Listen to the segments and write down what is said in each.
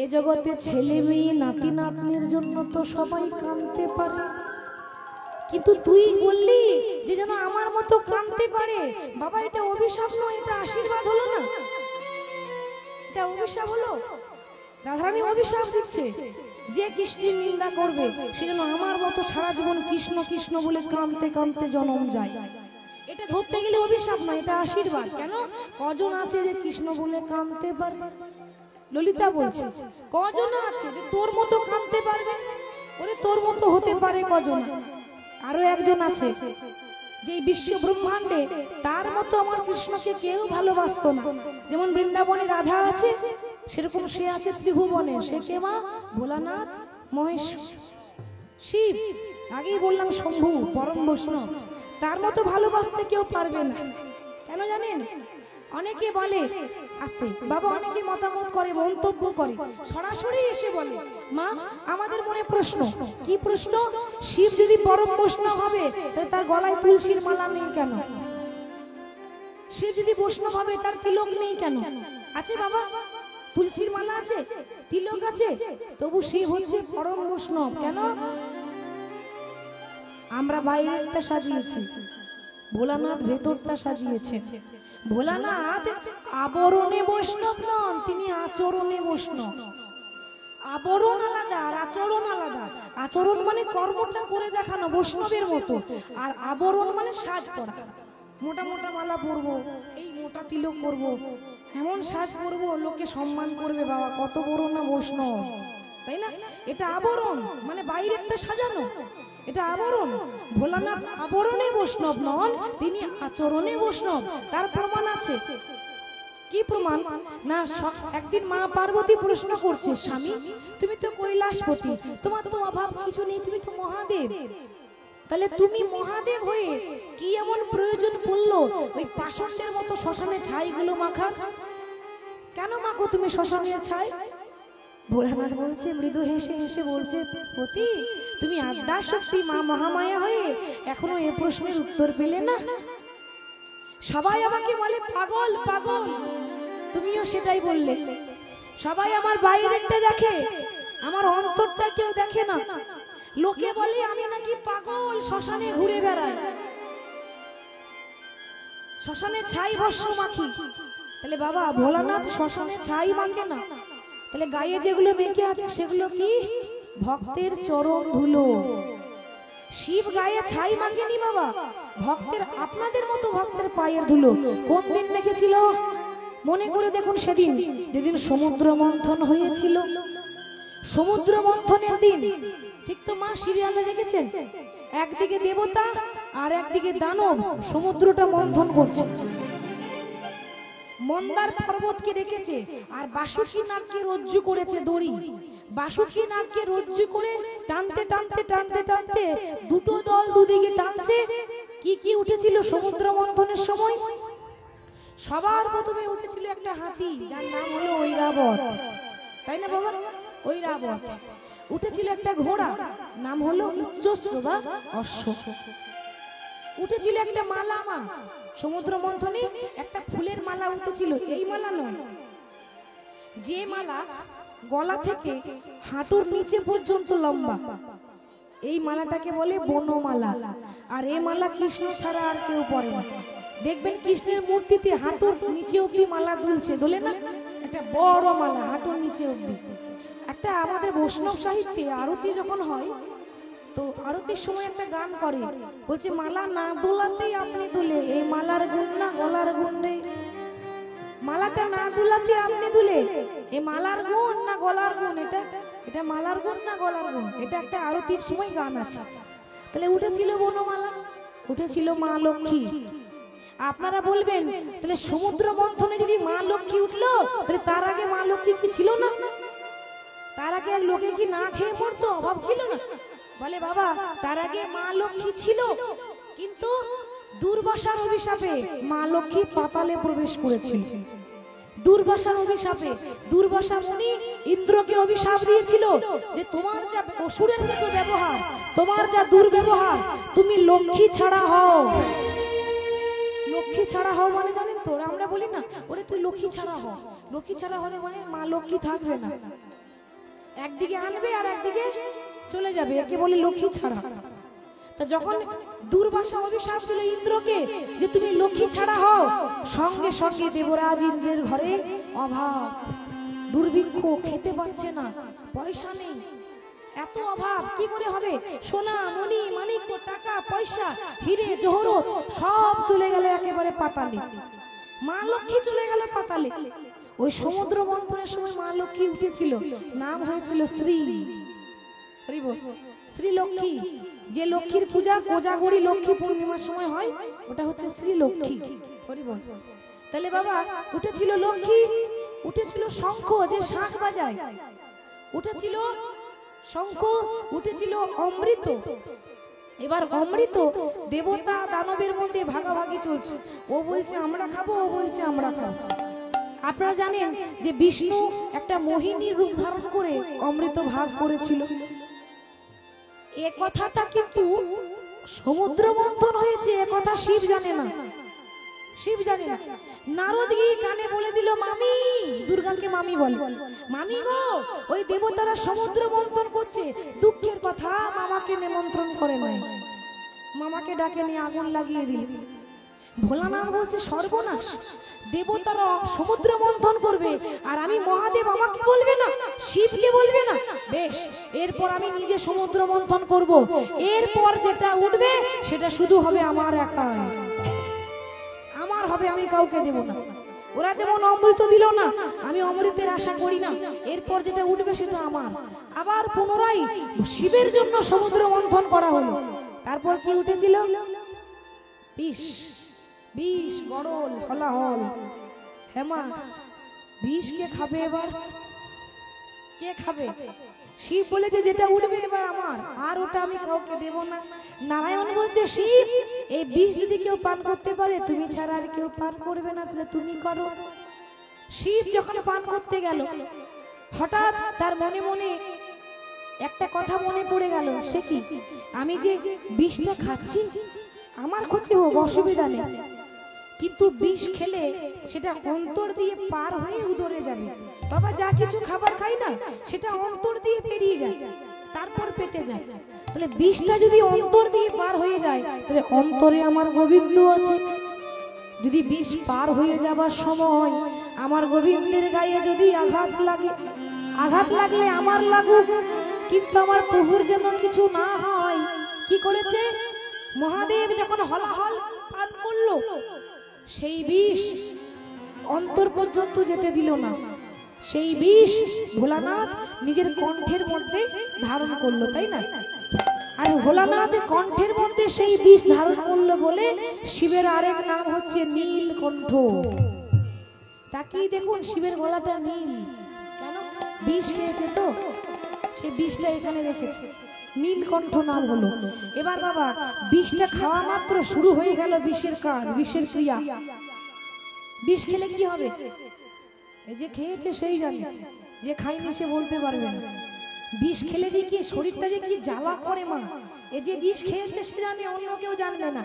এ জগতে ছেলে মেয়ে নাতি নাতনির জন্য তো সবাই কাঁদতে পারে, কিন্তু তুই বললি যে যেন আমার মতো কাঁদতে পারে। বাবা এটা অভিশাপ নয়, এটা আশীর্বাদ হলো না? এটা অভিশাপ হলো? রাধারানী অভিশাপ দিচ্ছে যে কৃষ্ণের নিন্দা করবে সে যেন আমার মতো সারা জীবন কৃষ্ণ কৃষ্ণ বলে কাঁদতে কাঁদতে জন্ম যায়। এটা ধরতে গেলে অভিশাপ নয়, এটা আশীর্বাদ। কেন? কজন আছে যে কৃষ্ণ বলে কাঁদতে পারে? ললিতা বলছে কজন আছে যে তোর মতো কাঁদতে পারবে? ওরে তোর মতো হতে পারে কজন? আরো একজন আছে যে বিশ্ব ব্রহ্মাণ্ডে তার মতো আমার কৃষ্ণকে কেউ ভালোবাসতো না। যেমন বৃন্দাবনে রাধা আছে, সেরকম সে আছে ত্রিভুবনে। সে কে মা? ভোলানাথ, মহেশ, শিব। আগেই বললাম শম্ভু, পরম বৈষ্ণব। তার মতো ভালোবাসতে কেউ পারবে না। কেন জানেন? অনেকে বলে আস্তে বাবা, অনেকে মতামত করে, মন্তব্য করে, সরাসরি এসে বলে মা আমাদের মনে প্রশ্ন। কি প্রশ্ন? শিব যদি পরম বৈষ্ণব হবে তাহলে তার গলায় তুলসীর মালা নেই কেন? শিব যদি বৈষ্ণব হবে তার তিলক নেই কেন? আছে বাবা, তুলসীর মালা আছে, তিলক আছে, তবু শিব হচ্ছে পরম বৈষ্ণব কেন? আমরা বাইরেটা সাজিয়েছি, ভোলানাথ ভেতরটা সাজিয়েছে। ভোলানাথ আবরণে বৈষ্ণব নন, তিনি আচরণে বৈষ্ণব। আবরণ আলাদা আর আচরণ আলাদা। আচরণ মানে কর্মটা করে দেখানো বৈষ্ণবের মতো, আর আবরণ মানে সাজ করা। মোটা মোটা মালা পরবো, এই মোটা তিলক করবো, এমন সাজ করবো লোকে সম্মান করবে, বাবা কত বড় না বৈষ্ণব, তাই না? এটা আবরণ মানে বাইরেরটা সাজানো, এটা আবরণ। ভোলানাথ আবরণে বৈষ্ণব নন, তিনি আচরণে বৈষ্ণব। তার প্রমাণ আছে। কি প্রমাণ? না, একদিন মা পার্বতী প্রশ্ন করছে, স্বামী তুমি তো কৈলাসপতি, তোমার তো অভাব কিছু নেই, তুমি তো মহাদেব, তাহলে তুমি মহাদেব হয়ে কি এমন প্রয়োজন পড়লো ওই পাষণ্ডের মতো শ্মশানে ছাইগুলো মাখার? কেন মাখো তুমি শ্মশানের ছাই? ভোলানাথ বলছে, মৃদু হেসে হেসে বলছে, পতি তুমি আদ্যা শক্তি মা মহামায়া হয়ে এখনো এ প্রশ্নের উত্তর পেলে না। সবাই আমাকে বলে পাগল পাগল, তুমিও সেটাই বললে। সবাই আমার বাইরেরটা দেখে, আমার অন্তরটা কেউ দেখে না। লোকে বলে আমি নাকি পাগল, শ্মশানে ঘুরে বেড়াই, শ্মশানে ছাই ভস্য মাখি। তাহলে বাবা ভোলানাথ শ্মশানে ছাই মাখে না, তাহলে গায়ে যেগুলো মেখে আছে সেগুলো কি? ভক্তের চরণ ধুলো। শিব গায়ে ছাই মাখেনি বাবা, ভক্তের, আপনাদের মতো ভক্তের পায়ের ধুলো। কোন দিন মেখেছিল? মনে করে দেখুন, সেদিন যেদিন সমুদ্র মন্থন হয়েছিল, সমুদ্র মন্থনের দিন। ঠিক তো মা সিরিয়ালে দেখেছেন, একদিকে দেবতা আর একদিকে দানব সমুদ্রটা মন্থন করছে। মন্দার পর্বতকে রেখেছে আর বাসুকি নাগকে রজ্জু করেছে দড়ি। বাসুকি নাগকে রজ্জু করে টানতে টানতে টানতে টানতে দুটো দল দুদিকে টানছে। কি কি উঠেছিল সমুদ্র মন্থনের সময়? সবার প্রথমে উঠেছিল একটা হাতি, যার নাম হলো ঐরাবত, তাই না বাবা? ঐরাবত। উঠেছিল একটা ঘোড়া, নাম হলো উচ্চশ্রবা অশ্ব। উঠেছিল একটা মালা, মা সমুদ্র মন্থনে একটা ফুলের মালা উঠেছিল। এই মালা নয়, যে মালা গলা থেকে হাঁটুর নিচে পর্যন্ত লম্বা, এই মালাটাকে বলে বনমালা। আর এই মালা কৃষ্ণ ছাড়া আর কেউ পরে না। দেখবেন কৃষ্ণের মূর্তিতে হাঁটুর নিচে অব্দি মালা দুলছে, দোলে না? একটা বড় মালা হাঁটুর নিচে অব্দি। একটা আমাদের বৈষ্ণব সাহিত্যে আরতি যখন হয়, তো আরতির সময় একটা গান করে, বলছে মালা না দোলাতেই আপনি দুলে, এই মালার গুণ না গলার গুণ রে। মালাটা না দুলাতে আপনি দুলে, এই মালার গুণ না গলার গুণ? এটা মালার গুণ না গলার গুণ? এটা একটা আরতির সময় গান আছে। তাহলে উঠেছিল বনমালা, উঠেছিল মা লক্ষ্মী। আপনারা বলবেন তাহলে সমুদ্র মন্থনে যদি মা লক্ষ্মী উঠলো, তাহলে তার আগে মা লক্ষ্মী কি ছিল না? তার আগে লোকে কি না খেয়ে পড়তো? অভাব ছিল না? বলে বাবা তার আগে মা লক্ষ্মী ছিল, কিন্তু দুর্বাসার অভিশাপে মা লক্ষ্মী পাতালে প্রবেশ করেছিল। দুর্বাসার অভিশাপে দুর্বাসা মুনি ইন্দ্রকে অভিশাপ দিয়েছিল যে তোমার যা অসুরের মতো ব্যবহার, তোমার যা দুর্ব্যবহার, তুমি লক্ষ্মী ছাড়া হও। লক্ষ্মী ছাড়া হও মানে জানেন তো? আমরা বলি না ওরে তুই লক্ষ্মী ছাড়া হও, লক্ষ্মী ছাড়া হলে মানে মা লক্ষ্মী থাকবে না। একদিকে আনবে আর একদিকে চলে যাবে, একে বলে লক্ষ্মী ছাড়া। তা যখন দুর্বাসা অভিশাপ দিল ইন্দ্রকে যে তুমি লক্ষ্মী ছাড়া হও, সঙ্গে সঙ্গে দেবরাজ ইন্দ্রের ঘরে অভাব, দুর্ভিক্ষ, খেতে পাচ্ছে না, পয়সা নেই, এত অভাব, কি করে হবে? সোনা মণি মানিক্য টাকা পয়সা হিরে জহরত সব চলে গেল একেবারে পাতালে। মা লক্ষ্মী চলে গেল পাতালে। ওই সমুদ্র মন্থনের সময় মা লক্ষ্মী উঠেছিল, নাম হয়েছিল শ্রী, শ্রী লক্ষ্মী। যে লক্ষ্মীর পূজা কোজাগরি লক্ষ্মী পূর্ণিমার সময় হয়, ওটা হচ্ছে শ্রী লক্ষ্মী। তাহলে বাবা উঠেছিল লক্ষ্মী, উঠেছিল শঙ্খ যে শাঁখ বাজায়, উঠেছিল শঙ্খ, উঠেছিল অমৃত। এবার অমৃত দেবতা দানবের মধ্যে ভাগাভাগি চলছে, ও বলছে আমরা খাবো, ও বলছে আমরা খাবো। আপনারা জানেন যে বিষ্ণু একটা মোহিনীর রূপ ধারণ করে অমৃত ভাগ করেছিল। এ কথাটা কিন্তু সমুদ্র মন্থন হয়েছে, এ কথা শিব জানে না, শিব জানে না। নারদ গিয়ে কানে বলে দিল, মামি, দুর্গাকে মামি বলে, মামি গো, ওই দেবতারা সমুদ্র মন্থন করছে, দুঃখের কথা, মামাকে নিমন্ত্রণ করে নাই, মামাকে ডাকে নিয়ে আগুন লাগিয়ে দিল। ভোলানাথ বলছে সর্বনাশ, দেবতারা সমুদ্র মন্থন করবে আর আমি মহাদেব আমাকে বলবে না, শিবকে বলবে না, বেশ, এরপর আমি নিজে সমুদ্র মন্থন করব, এরপর যেটা উঠবে সেটা শুধু হবে আমার একা, আমার হবে, আমি কাউকে দেব না। ওরা যেমন অমৃত দিল না, আমি অমৃতের আশা করি না, এরপর যেটা উঠবে সেটা আমার। আবার পুনরায় শিবের জন্য সমুদ্র মন্থন করা হলো। তারপর কি উঠেছিল? বিষ, বিষ, গড়ল, হলাহল। হেমা, বিষ কে খাবে এবার? কে খাবে? শিব বলেছে যেটা উঠবে এবার আমার, আর ওটা আমি কাউকে দেব না। নারায়ণ বলছে শিব, এই বিষ যদি কেউ পান করতে পারে তুমি ছাড়া আর কেউ পান করবে না, তাহলে তুমি করো। শিব যখন পান করতে গেল, হঠাৎ তার মনে মনে একটা কথা মনে পড়ে গেল, সে কি, আমি যে বিষটা খাচ্ছি আমার ক্ষতি হোক অসুবিধা নেই, কিন্তু বিষ খেলে সেটা অন্তর দিয়ে পার হয়ে উদরে যাবে। বাবা যা কিছু খাবার খাই না সেটা অন্তর দিয়ে পেরিয়ে যায়, তারপর পেটে যায়। তাহলে বিষটা যদি অন্তর দিয়ে পার হয়ে যায়, তাহলে অন্তরে আমার গোবিন্দ আছে। যদি বিষ পার হয়ে যাবার সময় আমার গোবিন্দের গায়ে যদি আঘাত লাগে, আঘাত লাগলে আমার লাগুক, কিন্তু আমার প্রভুর যেন কিছু না হয়। কি করেছে মহাদেব? যখন হলাহল পান করলো, সেই বিষ অন্তর পর্যন্ত যেতে দিল না, সেই বিষ ভোলানাথ নিজের কণ্ঠের মধ্যে ধারণ করলো, তাই না? আর ভোলানাথ কণ্ঠের মধ্যে সেই বিষ ধারণ করলো বলে শিবের আরেক নাম হচ্ছে নীলকণ্ঠ। তাকেই দেখুন শিবের গলাটা নীল, কেন? বিষ খেয়েছে তো, সে বিষটা এখানে রেখেছে, নীলকণ্ঠ নাম হলো। এবার বাবা বিষটা খাওয়া মাত্র শুরু হয়ে গেল বিষের কাজ, বিষের ক্রিয়া। বিষ খেলে কি হবে? এই যে খেয়েছে সেই জানে, যে খায়নি সে বলতে পারবে না। বিষ খেলে যে কি শরীরটা যে কি জ্বালা করে মা, এই যে বিষ খেয়েছে সে জানে, অন্য কেউ জানবে না,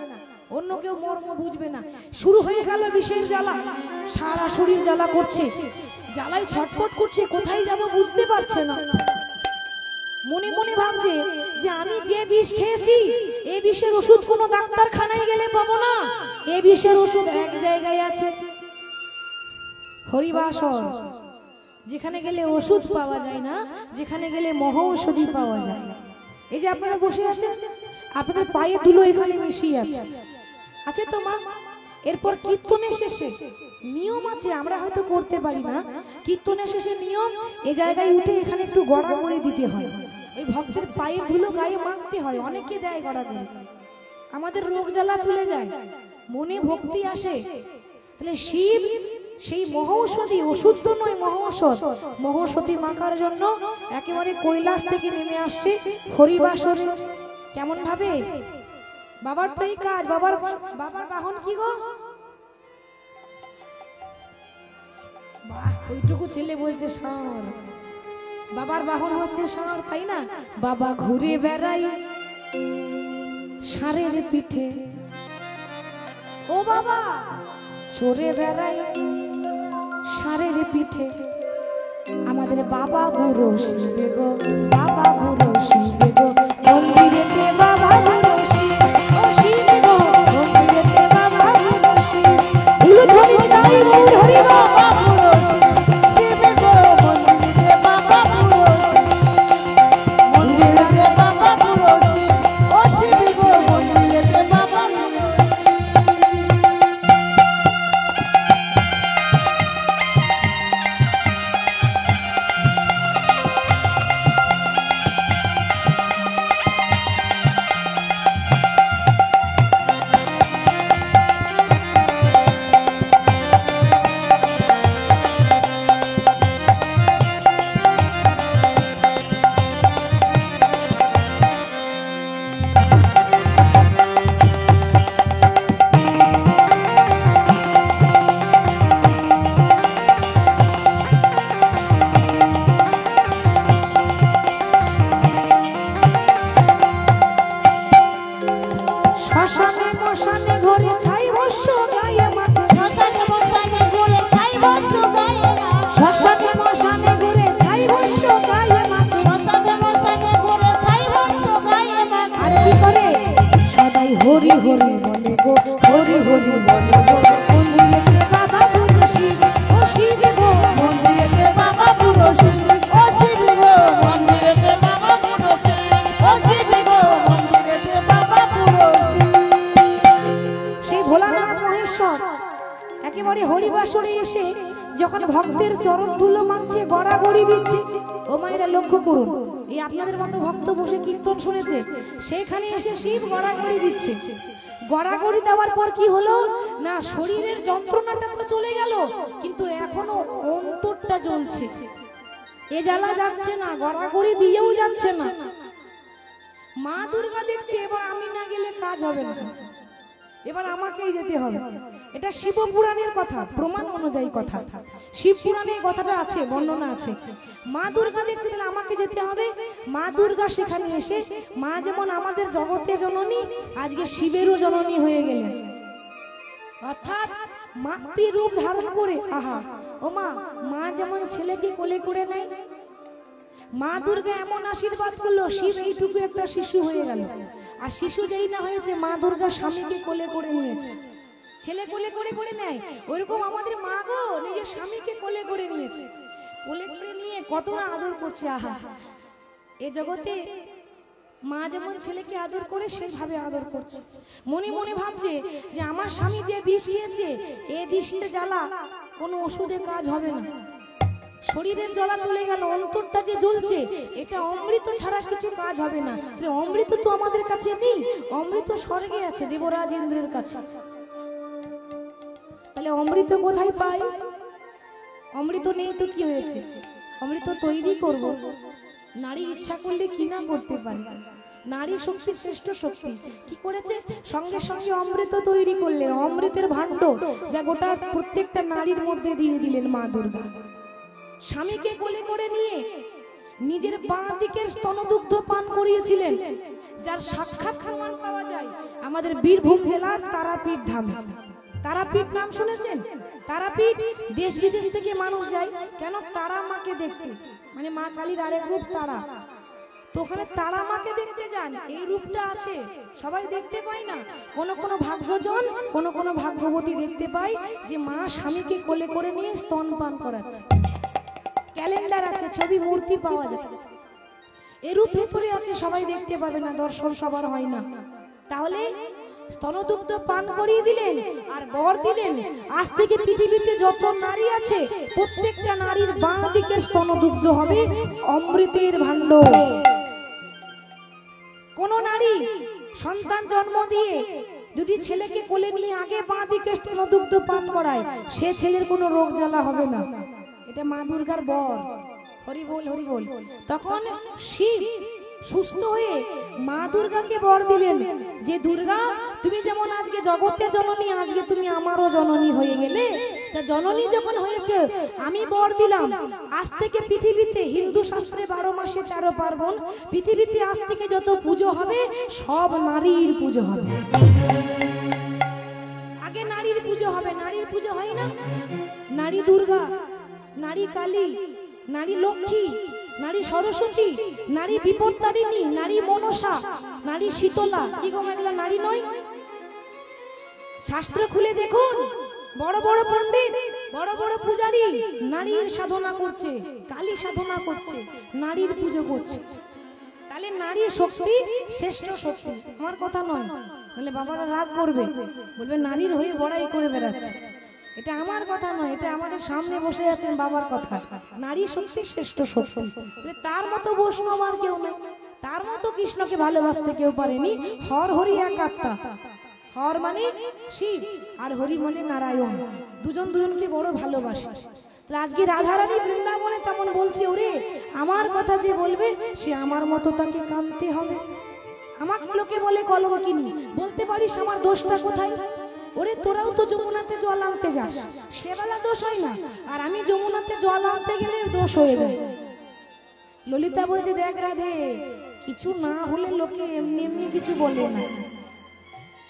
অন্য কেউ মর্ম বুঝবে না। শুরু হয়ে গেল বিষের জ্বালা, সারা শরীর জ্বালা করছে, জ্বালায় ছটফট করছে, কোথায় যাব বুঝতে পারছে না। মনে মনে ভাবছে যে আমি যে বিষ খেয়েছি এই বিষের ওষুধ কোনো ডাক্তারখানায় গেলে পাবো না, এই বিষের ওষুধ এক জায়গায় আছে, হরিবাসর। যেখানে গেলে ওষুধ পাওয়া যায় না, যেখানে গেলে মহৌষধি পাওয়া যায়। এই যে আপনারা বসে আছেন, আপনাদের পায়ে ধুলো এখানে মিশিয়ে আছে, আছে তো মা? এরপর কীর্তনের শেষে নিয়ম আছে, আমরা হয়তো করতে পারি না, কীর্তনের শেষে নিয়ম, এই জায়গায় উঠে এখানে একটু গড়া করে দিতে হয়, ওই ভক্তের পায়ে ধুলো গায়ে মাখতে হয়, অনেকে দেয় গড়া করে, আমাদের রোগ জ্বালা চলে যায়, মনে ভক্তি আসে। তাহলে শিব সেই মহৌষধি, ওষুধ তো নয় মহৌষধ, মহৌষধি মাখার জন্য একেবারে কৈলাস থেকে নেমে আসছে হরিবাসরে। কেমন ভাবে? বাবার তো এই কাজ। বাবার বাহন কি গো? বাহ, ওইটুকু ছেলে বলছে ষাঁড়। বাবার বাহন হচ্ছে ষাঁড়, তাই না? বাবা ঘুরে বেড়াই ষাঁড়ের পিঠে, ও বাবা চড়ে বেড়াই ষাঁড়ের পিঠে, আমাদের বাবা বুড়ো শিবে গো, বাবা বুড়ো শিবে গো, মন্দিরেতে বাবা বুড়ো শিব, ও শিবে গো, মন্দিরেতে বাবা বুড়ো শিব। উলুধ্বনি তাই গৌর হরি বাবা বুড়ো শিবে গো, মন্দিরেতে বাবা বুড়ো শিব, মন্দিরেতে বাবা বুড়ো শিব, ও শিবে গো, মন্দিরেতে বাবা বুড়ো শিব। শ্মশানে মশানে ঘরে ছাই বর্ষ গায়ে মাখে, শ্মশানে মশানে ঘুরে ছাই বর্ষ গায়ে মাখে, শ্মশানে মশানে ঘরে ছাই বর্ষ গায়ে মাখে। শ্মশানে মশানে ঘুরে ছাই বর্ষ গায়ে মাখে। আর কি করে সদাই হরি হরি বলে গো, হরি হরি বলে গো, মন্দিরেতে বাবা বুড়ো শিব, ও শিব গো, মন্দিরেতে বাবা বুড়ো শিব, ও শিব গো, মন্দিরেতে বাবা বুড়ো শিব, ও শিব গো, মন্দিরেতে বাবা বুড়ো শিব। সেই ভোলানাথ মহেশ্বর একেবারে হরিবাসরে এসে যখন ভক্তের চরণ ধুলো মাখছে, গড়াগড়ি দিচ্ছে। ও মায়েরা লক্ষ্য করুন, এই আপনাদের মতো ভক্ত বসে কীর্তন শুনেছে, সেখানে এসে শিব গড়াগড়ি দিচ্ছে। গড়াগড়ি দেওয়ার পর কি হলো না, শরীরের যন্ত্রণাটা তো চলে গেল, কিন্তু এখনো অন্তরটা জ্বলছে। এ জ্বালা যাচ্ছে না, গড়াগড়ি দিয়েও যাচ্ছে না। মা দুর্গা দেখছে এবার আমি না গেলে কাজ হবে না, এবার আমাকেই যেতে হবে। এটা শিব পুরাণের কথা, প্রমাণ অনুযায়ী কথা, শিব পুরাণে কথাটা আছে, বর্ণনা আছে। মা দুর্গা দেখছে তাহলে আমাকে যেতে হবে। মা দুর্গা সেখানে এসে, মা যেমন আমাদের জগতের জননী, আজকে শিবেরও জননী হয়ে গেলেন। অর্থাৎ মাতৃরূপ ধারণ করে, আহা ও মা, মা যেমন ছেলেকে কোলে করে নেয়, মা দুর্গা এমন আশীর্বাদ করলো, শিব এইটুকু একটা শিশু হয়ে গেল। আর শিশু যেই না হয়েছে, মা দুর্গা স্বামীকে কোলে করে নিয়েছে। ছেলে কোলে করে করে নেয়, ওইরকম আমাদের মা গো নিজের স্বামীকে কোলে করে নিয়েছে। কোলে করে নিয়ে কত না আদর করছে। আহা, এ জগতে মা যেমন ছেলেকে আদর করে সেইভাবে আদর করছে। মনে মনে ভাবছে যে আমার স্বামী যে বিষ খেয়েছে, এ বিষের জ্বালা কোনো ওষুধে কাজ হবে না। শরীরের জ্বালা চলে গেল, অন্তরটা যে জ্বলছে, এটা অমৃত ছাড়া কিছু কাজ হবে না। অমৃত তো আমাদের কাছে নেই, অমৃত স্বর্গে আছে, দেবরাজ ইন্দ্রের কাছে। তাহলে অমৃত কোথায় পাই? অমৃত নেই তো কি হয়েছে, অমৃত তৈরি করব। নারী ইচ্ছা করলে কি না করতে পারে। নারী শক্তি শ্রেষ্ঠ শক্তি। কি করেছে? সঙ্গে সঙ্গে অমৃত তৈরি করলেন, অমৃতের ভাণ্ড, যা গোটা প্রত্যেকটা নারীর মধ্যে দিয়ে দিলেন মা দুর্গা। স্বামীকে কোলে করে নিয়ে নিজের বাঁ দিকের স্তনদুগ্ধ পান করিয়েছিলেন, যার সাক্ষাৎ প্রমাণ পাওয়া যায় আমাদের বীরভূম জেলার তারাপীঠ ধামে। তারাপীঠ নাম শুনেছেন? তারাপীঠ দেশ বিদেশ থেকে মানুষ যায় কেন? তারা মাকে দেখতে, মানে মা কালীর আরেক রূপ তারা। তো ওখানে তারা মাকে দেখতে যান, এই রূপটা আছে, সবাই দেখতে পায় না। কোন কোন ভাগ্যজন, কোন কোন ভাগ্যবতী দেখতে পায় যে মা স্বামীকে কোলে করে নিয়ে স্তন পান করাচ্ছে। ক্যালেন্ডার আছে, ছবি মূর্তি পাওয়া যায়, এর রূপ ভেতরে আছে, সবাই দেখতে পাবে না, দর্শন সবার হয় না। তাহলে স্তনদুগ্ধ পান করিয়ে দিলেন আর বর দিলেন, আজ থেকে পৃথিবীতে যত নারী আছে প্রত্যেকটা নারীর বাঁ দিকের স্তনদুগ্ধ হবে অমৃতের ভাণ্ড। কোন নারী সন্তান জন্ম দিয়ে যদি ছেলেকে কোলে নিয়ে আগে বাঁ দিকে স্তনদুগ্ধ পান করায়, সে ছেলের কোনো রোগ জ্বালা হবে না। এটা মা দুর্গার বর। হরি বল, হরি বল। তখন শিব সুস্থ হয়ে মা দুর্গাকে বর দিলেন যে দুর্গা, তুমি যেমন আজকে জগতের জননী, আজকে তুমি আমারও জননী হয়ে গেলে। তা জননী যখন হয়েছে, আমি বর দিলাম, আজ থেকে পৃথিবীতে হিন্দু শাস্ত্রে 12 মাসে 13 পার্বণ, পৃথিবীতে আজ থেকে যত পুজো হবে সব নারীর পুজো হবে। আগে নারীর পুজো হবে, নারীর পুজো হয় না? নারী দুর্গা, নারী কালী, নারী লক্ষ্মী, নারী সরস্বতী, নারী বিপত্তারিণী, নারী মনসা, নারী শীতলা। কি গো এগুলা নারী নয়? শাস্ত্র খুলে দেখুন, বড় বড় পণ্ডিত, বড় বড় পূজারী নারীর সাধনা করছে, কালী সাধনা করছে, নারীর পুজো করছে। তাহলে নারী শক্তি শ্রেষ্ঠ শক্তি, আমার কথা নয়। বলে বাবারা রাগ করবে, বলবে নারীর হয়ে বড়াই করে বেড়াচ্ছে। এটা আমার কথা নয়, এটা আমাদের সামনে বসে আছেন বাবার কথা। নারী শক্তি শ্রেষ্ঠ শক্তি, তার মতো বৈষ্ণব আর কেউ নেই, তার মতো কৃষ্ণকে ভালোবাসতে কেউ পারেনি। হর হরি এক আত্মা, হর মানে শিব আর হরি মানে নারায়ণ, দুজন দুজনকে বড় ভালোবাসে। আজকে রাধারানী বৃন্দাবনে তেমন বলছে, ওরে আমার কথা যে বলবে সে আমার মতো তাকে কাঁদতে হবে। আমাকে লোকে বলে কলঙ্কিনী, বলতে পারিস আমার দোষটা কোথায়? ওরে তোরাও তো যমুনাতে জল আনতে যাস, সেবেলা দোষ হয় না, আর আমি যমুনাতে জল আনতে গেলে দোষ হয়ে যায়। ললিতা বলছে, দেখ রাধে, কিছু না হলে লোকে এমনি এমনি কিছু বলে না।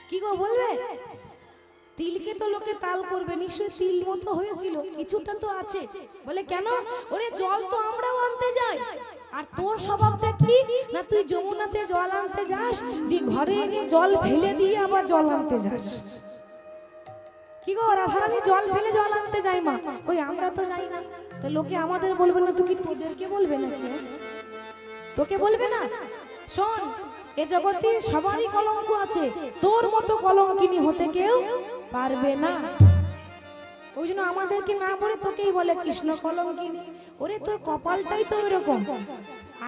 কি গো বলবে? তিলকে তো লোকে তাল করবে, নিশ্চয়ই তিল মতো হয়েছিল, কিছুটা তো আছে। বলে কেন? ওরে জল তো আমরাও আনতে যাই, আর তোর স্বভাবটা কি না, তুই যমুনাতে জল আনতে যাস, দিয়ে ঘরে এনে জল ফেলে দিয়ে আবার জল আনতে যাস। কি গো রাধারানী জল ফেলে জল আনতে যায় মা, ওই আমরা তো যাই না, তো লোকে আমাদের বলবে না, তুই কি তোদেরকে বলবে না? তোকে বলবে না? শোন, এ জগতে সবারই কলঙ্ক আছে, তোর মতো কলঙ্কিনী হতে কেউ পারবে না। ওই জন্য আমাদেরকে না বলে তোকেই বলে কৃষ্ণ কলঙ্কিনী। ওরে তোর কপালটাই তো এরকম,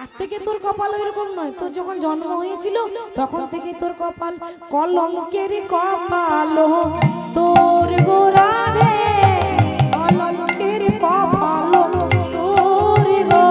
আজ থেকে তোর কপাল এরকম নয়, তোর যখন জন্ম হয়েছিল তখন থেকে তোর কপাল কলঙ্কের কপাল তোর গো রাধে, কলঙ্কের কপাল তোর গো।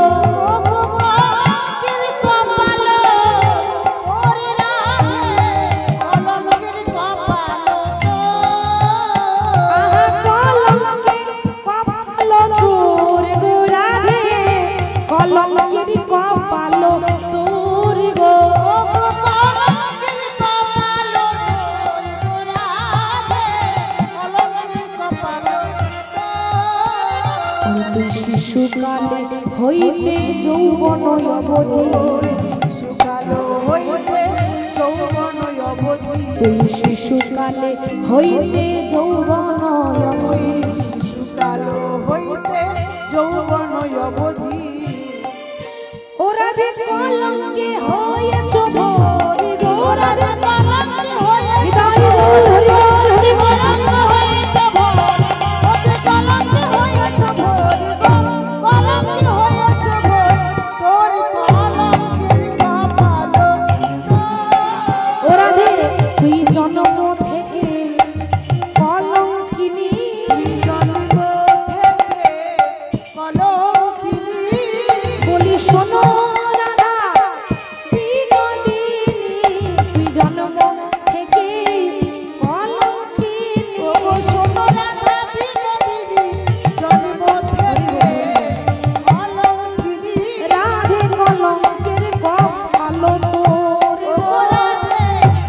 শিশুকালে হইতে যৌবন অবধি, শিশুকাল হইতে যৌবন অবধি, শিশুকালে হইতে যৌবন অবধি, শিশুকাল হইতে যৌবন অবধি। ও রাধে কলঙ্কে হয়েছ ভরি গো, রাধে কলঙ্কে হয়েছ ভরি, কলঙ্কে হয়েছ ভরি, ওতে কলঙ্কে হয়েছ ভরি গো, কলঙ্কে হয়েছ ভরি, তোর কলঙ্কের কপাল। ও রাধে তুই জন্ম থেকে কলঙ্কিনী, জন্ম থেকে কলঙ্কিনী। বলি শোনো রাধা বিনোদিনী, তুই জন্ম থেকে কলঙ্কিনী। ও শোনো রাধা বিনোদিনী, জন্ম থেকে কলঙ্কিনী। রাধে কলঙ্কের কপাল তোর, ও রাধে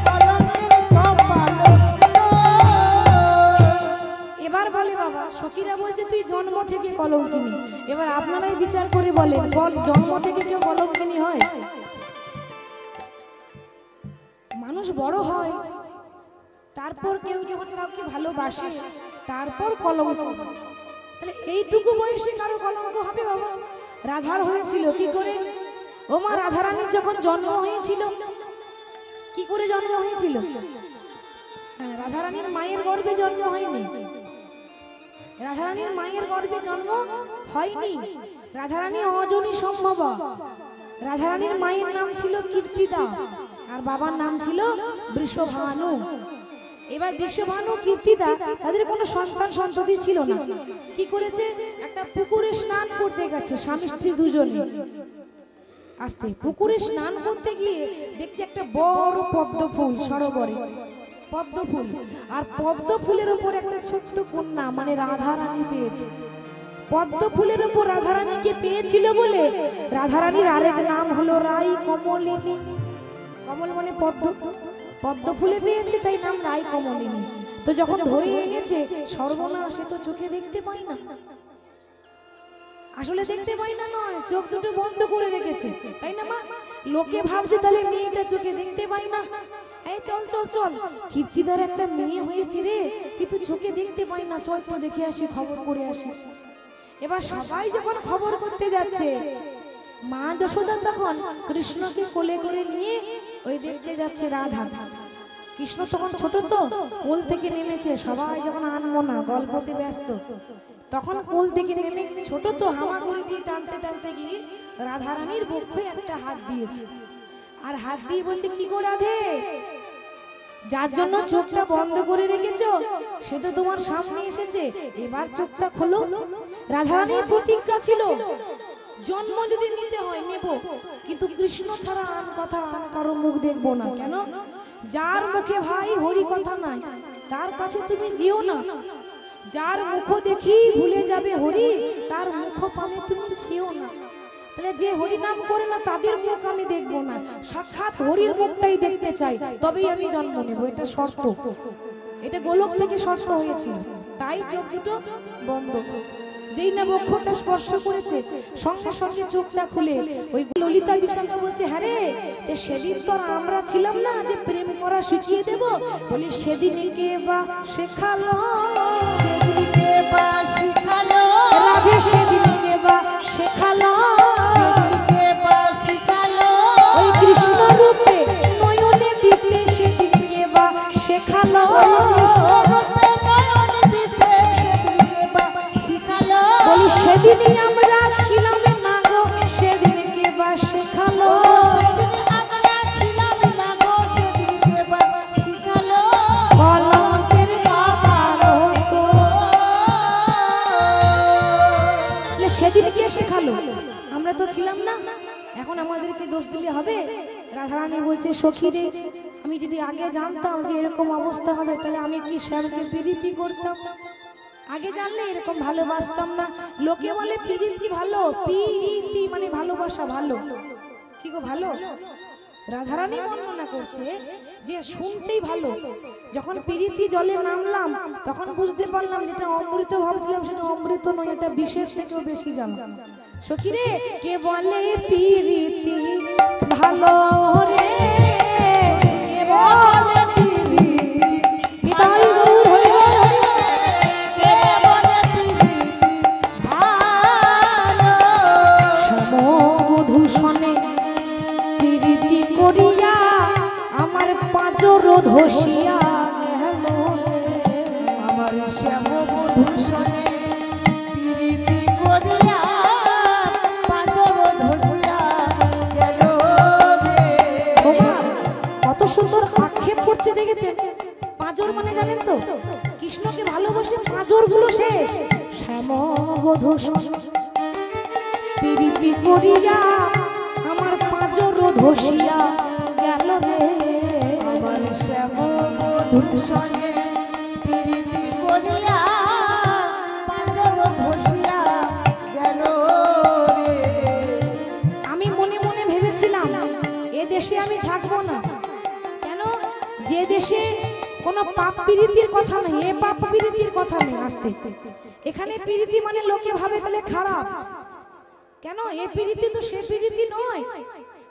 কলঙ্কের কপাল তোর। এবার বলে বাবা, সখীরা বলছে তুই জন্ম থেকে কলঙ্কিনী। এবার আপনারাই বিচার করে বলেন, জন্ম থেকে কেউ কলঙ্কিনী হয়? মানুষ বড় হয়, তারপর কেউ যখন কাউকে ভালোবাসে তারপর কলঙ্ক। তাহলে এইটুকু বয়সে কারো কলঙ্ক হবে বাবা? রাধার হয়েছিল কি করে? ও মা, রাধারানীর যখন জন্ম হয়েছিল, কি করে জন্ম হয়েছিল? হ্যাঁ, রাধারানীর মায়ের গর্ভে জন্ম হয়নি, রাধারানীর মায়ের গর্ভে জন্ম হয়নি। রাধারানী অজনী সম্ভবা। রাধারানীর মায়ের নাম ছিল কীর্তিদা আর বাবার নাম ছিল বৃষভানু। এবার বৃষভানু কীর্তিদা তাদের কোনো সন্তান সন্ততি ছিল না। কি করেছে? একটা পুকুরে স্নান করতে গেছে স্বামী স্ত্রী দুজনে। আস্তে পুকুরে স্নান করতে গিয়ে দেখছে একটা বড় পদ্ম ফুল সরোবরে, পদ্ম ফুল, আর পদ্ম ফুলের উপর একটা ছোট্ট কন্যা মানে রাধারানী পেয়েছে। পদ্ম ফুলের উপর রাধারানীকে পেয়েছিল বলে রাধারানীর আরেক নাম হলো রাই কমলিনী। কমল মানে পদ্ম, পদ্ম ফুলে পেয়েছে তাই নাম রাই কমলিনী। তো যখন ধরে এনেছে, সর্বনাশ, তো চোখে দেখতে পাই না, আসলে দেখতে পাই না নয়, চোখ দুটো বন্ধ করে রেখেছে, তাই না মা? লোকে ভাবছে তাহলে মেয়েটা চোখে দেখতে পাই না। এই চল চল চল, কীর্তিদার একটা মেয়ে হয়েছে রে, কিন্তু চোখে দেখতে পাই না, চল চল দেখে আসি, খবর করে আসি। এবার সবাই যখন খবর করতে যাচ্ছে, মা যশোদা তখন কৃষ্ণকে কোলে করে নিয়ে ওই দেখতে যাচ্ছে রাধা। কৃষ্ণ তখন ছোট তো, কোল থেকে নেমেছে, সবাই যখন আনবো না গল্পতে ব্যস্ত, তখন কোল থেকে নেমে ছোট তো হামাগুড়ি দিয়ে টানতে টানতে গিয়ে রাধারানীর বক্ষে একটা হাত দিয়েছে। আর হাত দিয়ে বলছে, কি গো রাধে, যার জন্য চোখটা বন্ধ করে রেখেছো সে তো তোমার সামনে এসেছে, এবার চোখটা খোলো। রাধারানীর প্রতিজ্ঞা ছিল, জন্ম যদি নিতে হয় নেব, কিন্তু কৃষ্ণ ছাড়া আর কথা আর কারো মুখ দেখবো না। কেন? যার মুখে ভাই হরি কথা নাই তার কাছে তুমি যেও না, যার মুখ দেখি ভুলে যাবে হরি তার মুখ পানে তুমি ছেও না। তাহলে যে হরি নাম করে না তাদের মুখ আমি দেখবো না, সাক্ষাৎ হরির মুখটাই দেখতে চাই, তবেই আমি জন্ম নেব, এটা শর্ত। এটা গোলক থেকে শর্ত হয়েছিল, তাই চোখ দুটো বন্ধ। যেই না বক্ষটা স্পর্শ করেছে সঙ্গে সঙ্গে চোখটা খুলে ওই ললিতা বিশাখা বলছে, হ্যাঁ রে, সেদিন তো আমরা ছিলাম না যে প্রেম করা শিখিয়ে দেব? বলি সেদিনই কে বা শেখালো, সেদিনই কে বা শিখালো, রাধে সেদিনই কে বা শেখালো, সেদিনই কে বা শিখালো, ওই কৃষ্ণ রূপে নয়নে দিতে সেদিনই কে বা শেখালো, বিশ্বরূপে নয়ন দিতে সেদিনই কে বা শিখালো। বলি সেদিনই আমরা ছিলাম না গো, সেদিনই কে বা শেখালো, সেদিনই আমরা ছিলাম না গো, সেদিনই কে বা শিখালো। কলঙ্কের কপাল হতো। সেদিন কে শেখালো? আমরা তো ছিলাম না, এখন আমাদেরকে দোষ দিলে হবে? রাধারানী বলছে, সখী রে, আমি যদি আগে জানতাম যে এরকম অবস্থা হবে তাহলে আমি কি শ্যামকে প্রীতি করতাম? আগে জানলে এরকম ভালোবাসতাম না। লোকে বলে প্রীতি ভালো, প্রীতি মানে ভালোবাসা ভালো, কি গো ভালো? রাধারানী বর্ণনা করছে যে শুনতেই ভালো, যখন প্রীতি জলে নামলাম তখন বুঝতে পারলাম যেটা অমৃত ভাবছিলাম সেটা অমৃত নয়, এটা বিষের থেকেও বেশি জানলাম। সখী রে, কে বলে প্রীতি ভালো রে, কে বলে প্রীতি, নিতাই গৌর হরি বল, কে বলে প্রীতি ভালো, সমবধূ সনে প্রীতি করিয়া আমার পাঁজর ধসিয়া গেল রে। আমার শ্যাম বধূষণে প্রীতি করিয়া পাথর ধসিয়া গেল রে। ওমা, কত সুন্দর আক্ষেপ করছে দেখেছেন? পাঁজর মানে জানেন তো, কৃষ্ণকে ভালোবাসে পাঁজর গুলো শেষ। শ্যামবধূ সনে প্রীতি করিয়া আমার পাঁজর ধসিয়া গেল রে। আমার শ্যাম বধূষণে প্রীতি করিয়া পাথর ধসিয়া গেল রে। আমি মনে মনে ভেবেছিলাম এ দেশে আমি থাকবো না। কেন? যে দেশে কোনো পাপ প্রীতির কথা নেই, এ পাপ প্রীতির কথা নেই। আসতে এখানে প্রীতি মানে লোকে ভাবে তাহলে খারাপ। কেন? এ প্রীতি তো সে প্রীতি নয়।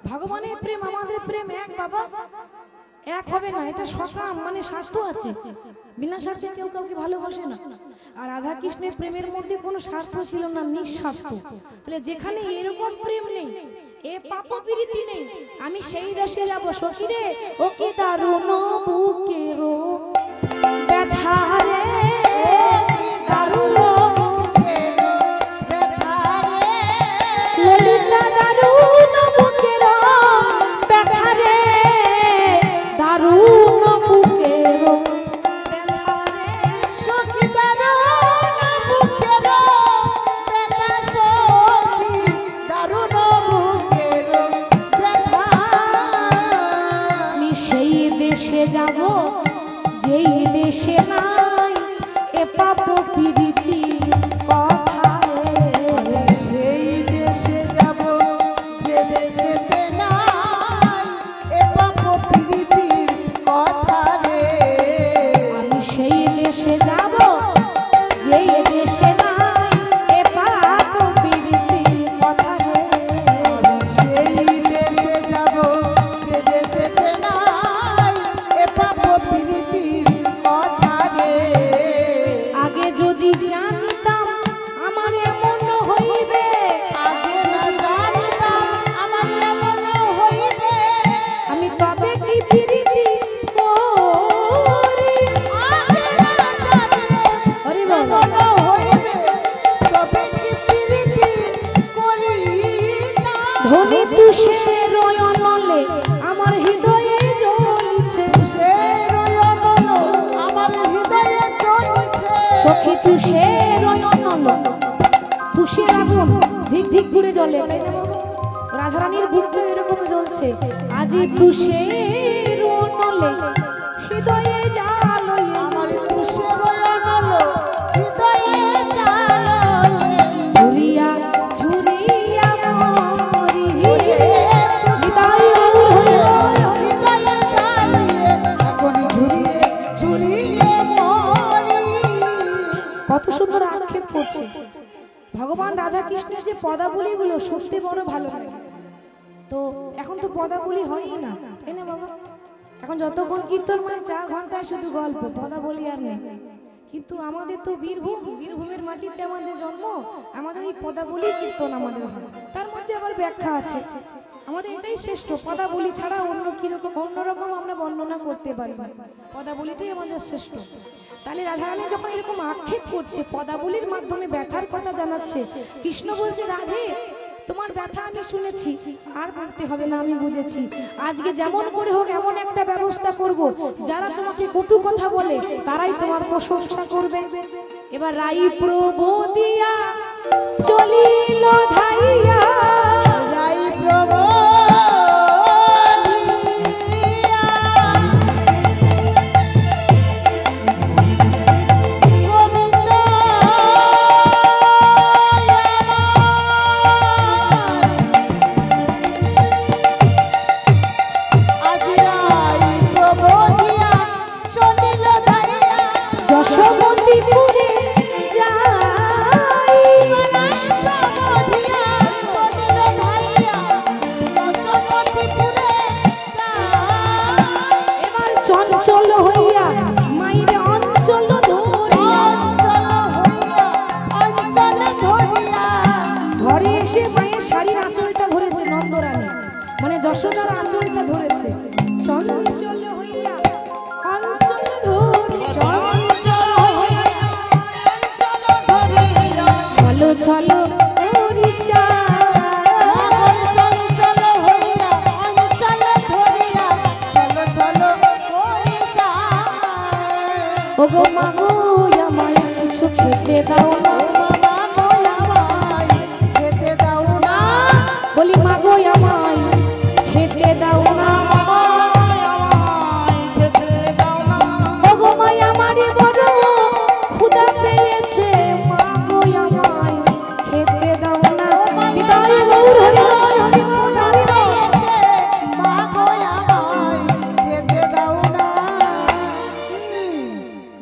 ভগবানের প্রেম আমাদের প্রেম এক বাবা, এক হবে না। এটা সকাম মানে স্বার্থ আছে, বিনা স্বার্থে কেউ কাউকে ভালোবাসে না। আর রাধা কৃষ্ণের প্রেমের মধ্যে কোনো স্বার্থ ছিল না, নিঃস্বার্থ। তাহলে যেখানে এরকম প্রেম নেই, এ পাপ প্রীতি নেই, আমি সেই দেশে যাব। সখী রে, ও কি দারুণ বুকেরও ব্যথা রে, দারুণ বুকের ব্যথা রে, ললিতা দারুণ বুকেরও ব্যথা রে, দারুণ বুকেরও ব্যথা রে। সখী দারুণ বুকের ব্যথা, সখী দারুণ বুকের ব্যথা। আমি সেই দেশে যাব যেই দেশে নাই এ পাপ প্রীতি কথা রে। সেই দেশে যাব যে দেশেতে নাই এ পাপ প্রীতির কথা রে। আমি সেই দেশে যাব যেই দেশে নাই এ পাপ প্রীতি ধনী তুষের অনলে আমার হৃদয়ে জ্বলিছে, আমার হৃদয়ে চলছে। সখী তুষের অনল, তুষের আগুন ধিক ধিক করে জ্বলে, তাই না বাবা? রাধারানীর বুকটা এরকম জ্বলছে। আজি তুষের অনলে হৃদয়ে জ্বালো, আমার তুষের অনল হৃদয়ে জ্বালো। ঝুরিয়া ঝুরিয়া মরি, হৃদয় হইল হৃদয়ে জ্বালিয়ে এখন ঝুরিয়ে ঝুরিয়ে মরি। কত সুন্দর আক্ষেপ করছে। ভগবান রাধা কৃষ্ণের যে পদাবলীগুলো শুনতে বড় ভালো লাগে। তো এখন তো পদাবলী হয়ই না, তাই না বাবা? এখন যতক্ষণ কীর্তন মানে 4 ঘন্টায় শুধু গল্প, পদাবলী আর নেই। কিন্তু আমাদের তো বীরভূমের মাটিতে আমাদের জন্ম, আমাদের এই পদাবলী কীর্তন আমাদের হয়। তার মধ্যে আবার ব্যাখ্যা আছে। আমাদের এটাই শ্রেষ্ঠ, পদাবলী ছাড়া অন্যরকম আমরা বর্ণনা করতে পারি না। পদাবলীটাই আমাদের শ্রেষ্ঠ। তাহলে রাধারানী যখন এরকম আক্ষেপ করছে, পদাবলীর মাধ্যমে ব্যথার কথা জানাচ্ছে, কৃষ্ণ বলছে রাধে তোমার ব্যথা আমি শুনেছি, আর বলতে হবে না, আমি বুঝেছি। আজকে যেমন করে হোক এমন একটা ব্যবস্থা করব, যারা তোমাকে কটু কথা বলে তারাই তোমার প্রশংসা করবে। এবার রাই প্রবোদিয়া চলিল ধাইয়া, রাই প্রভু যশোমতীপুরে যাই, এবার চঞ্চল হইয়া মায়ের অঞ্চল ধরিয়া, ঘরে এসে মায়ের শাড়ির আঁচলটা ধরেছে নন্দরানী, মানে যশোদার আঁচলটা ধরেছে। চঞ্চল হইয়া অঞ্চল ছলো ছলো করিছা, ওগো মাগো আমায় কিছু খেতে দাও না, বলি মাগো আমায় খেতে দাও না, ওগো মাই আমারে বড় ক্ষুধা পেয়েছে, মাগো আমায় খেতে দাও না। হৃদয় গৌর হরি বল, হরি বল, হরি বল।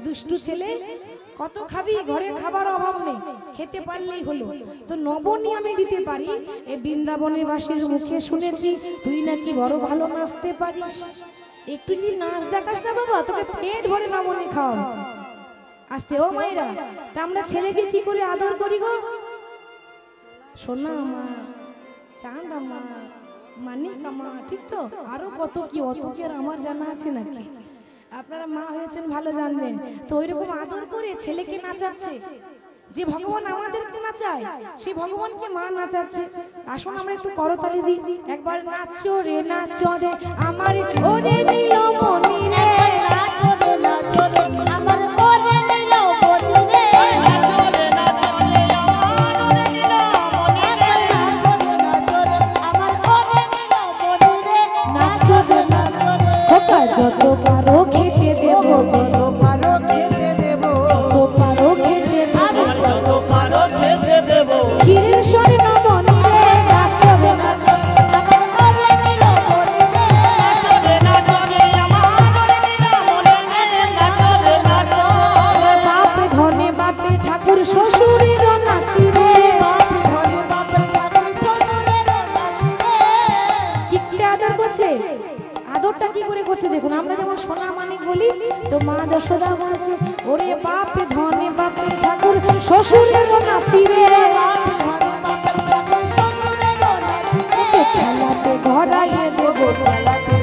দুষ্টু ছেলে কত খাবি, ঘরের খাবার অভাব নেই, খেতে পারলেই হলো। তো নবনিয়মে দিতে পারি। এই বৃন্দাবনের বাসীর মুখে শুনেছি তুই নাকি বড় ভালো নাচতে পারিস, একটু যদি নাচ দেখাস না বাবা, তোকে পেট ভরে নবনী খাও। আস্তে ও মায়েরা, তা আমরা ছেলেকে কি করে আদর করি গো? সোনা আমার, চাঁদ আমার, মানিক আমার, ঠিক তো? আরো কত কি, অত কি আর আমার জানা আছে নাকি? আপনারা মা হয়েছেন ভালো জানবেন। তো ওইরকম আদর করে ছেলেকে নাচাচ্ছে। যে ভগবান আমাদেরকে নাচায়, সেই ভগবানকে মা নাচাচ্ছে। আসুন আমরা একটু করতালি দিই, একবার নাচো রে নাচো রে আমার ওরে নীলমণি রে, নাচো রে নাচো রে আমার ওরে নীলমণি রে, নাচো রে নাচো রে আমার ওরে নীলমণি রে, নাচো রে নাচো রে আমার ওরে নীলমণি রে, নাচো রে নাচো রে। খোকা যত পারো খেতে দেব, যত পারো খেতে দেব, যত পারো খেতে দেব, যত পারো খেতে দেব। ক্ষীরের স্বর্ণ মনি রে, নাচো রে নাচো আমার ওরে নীলমণি রে, নাচো রে নাচো রে আমার ওরে নীলমণি রে, নাচো রে নাচো। বাপ ধনে বাপে ঠাকুর শ্বশুরের নাতি রে, কি করে আদর করছে? আদরটা কি করে করছে দেখুন। আমরা যেমন সোনা মানিক বলি, তো মা যশোদা বলছে ওরে বাপ ধনে বাপে ঠাকুর শ্বশুরের নাতি রে, খেলাতে ঘরাইয়ে দেব, খেলাতে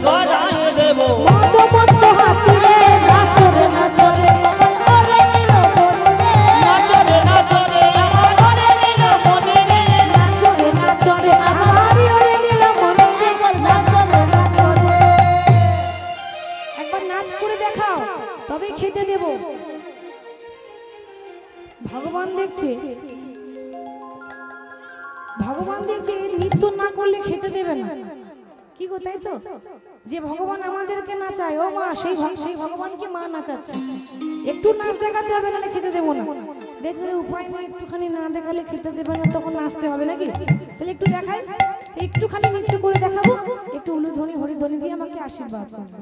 ঘরাইয়ে দেব, মদ মদ হাতি রে, নাচো রে নাচো রে, নাচো রে নাচো রে আমার ওরে ভগবান দেখছে নৃত্য না করলে খেতে দেবে না, কি গো তাই তো? যে ভগবান আমাদেরকে নাচায়, ও মা সেই ভগবানকে মা নাচাচ্ছে, একটু নাচ দেখাতে হবে নাহলে খেতে দেবো না। দেখলে উপায় নেই, একটুখানি না দেখালে খেতে দেবে না, তখন নাচতে হবে নাকি? তাহলে একটু দেখাই, একটুখানি নৃত্য করে দেখাবো, একটু উলুধ্বনি হরিধ্বনি দিয়ে আমাকে আশীর্বাদ করবে।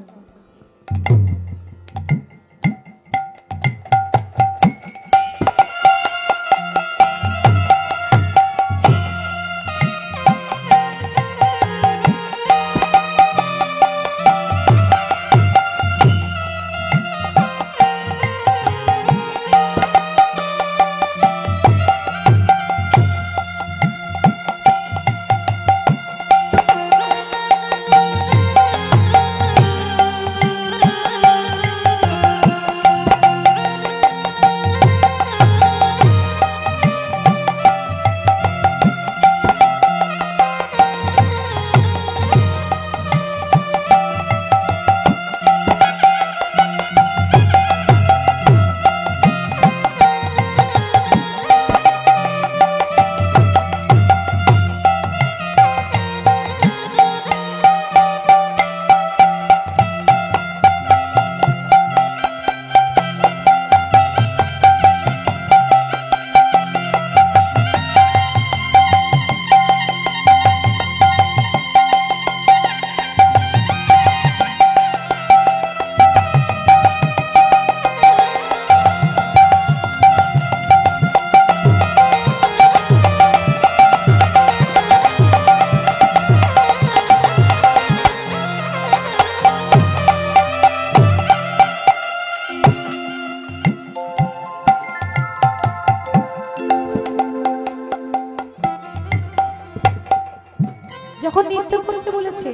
যখন নৃত্য করতে বলেছে,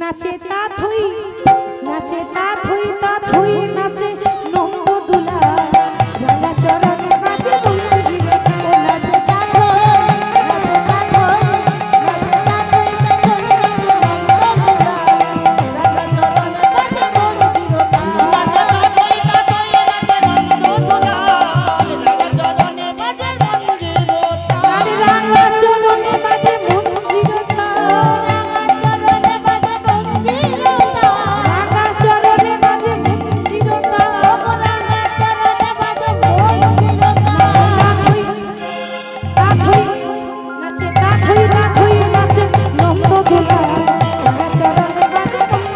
নাচে তা থই, নাচে তা থই, তা থই নাচে নন্দ দুলা, রাঙা চরণে বাজে বন্ধুর ও নাচে তা থই, নাচে তা থই, নাচে তা থই, তা থই রাঙা চরণে বাজে মঞ্জির তা, রাঙা চরণে বাজে মঞ্জির তা, রাঙা চরণে বাজে মঞ্জির তা, নাচে তা থই, তা থই নাচে নন্দ দুলা, রাঙা চরণে বাজে মঞ্জির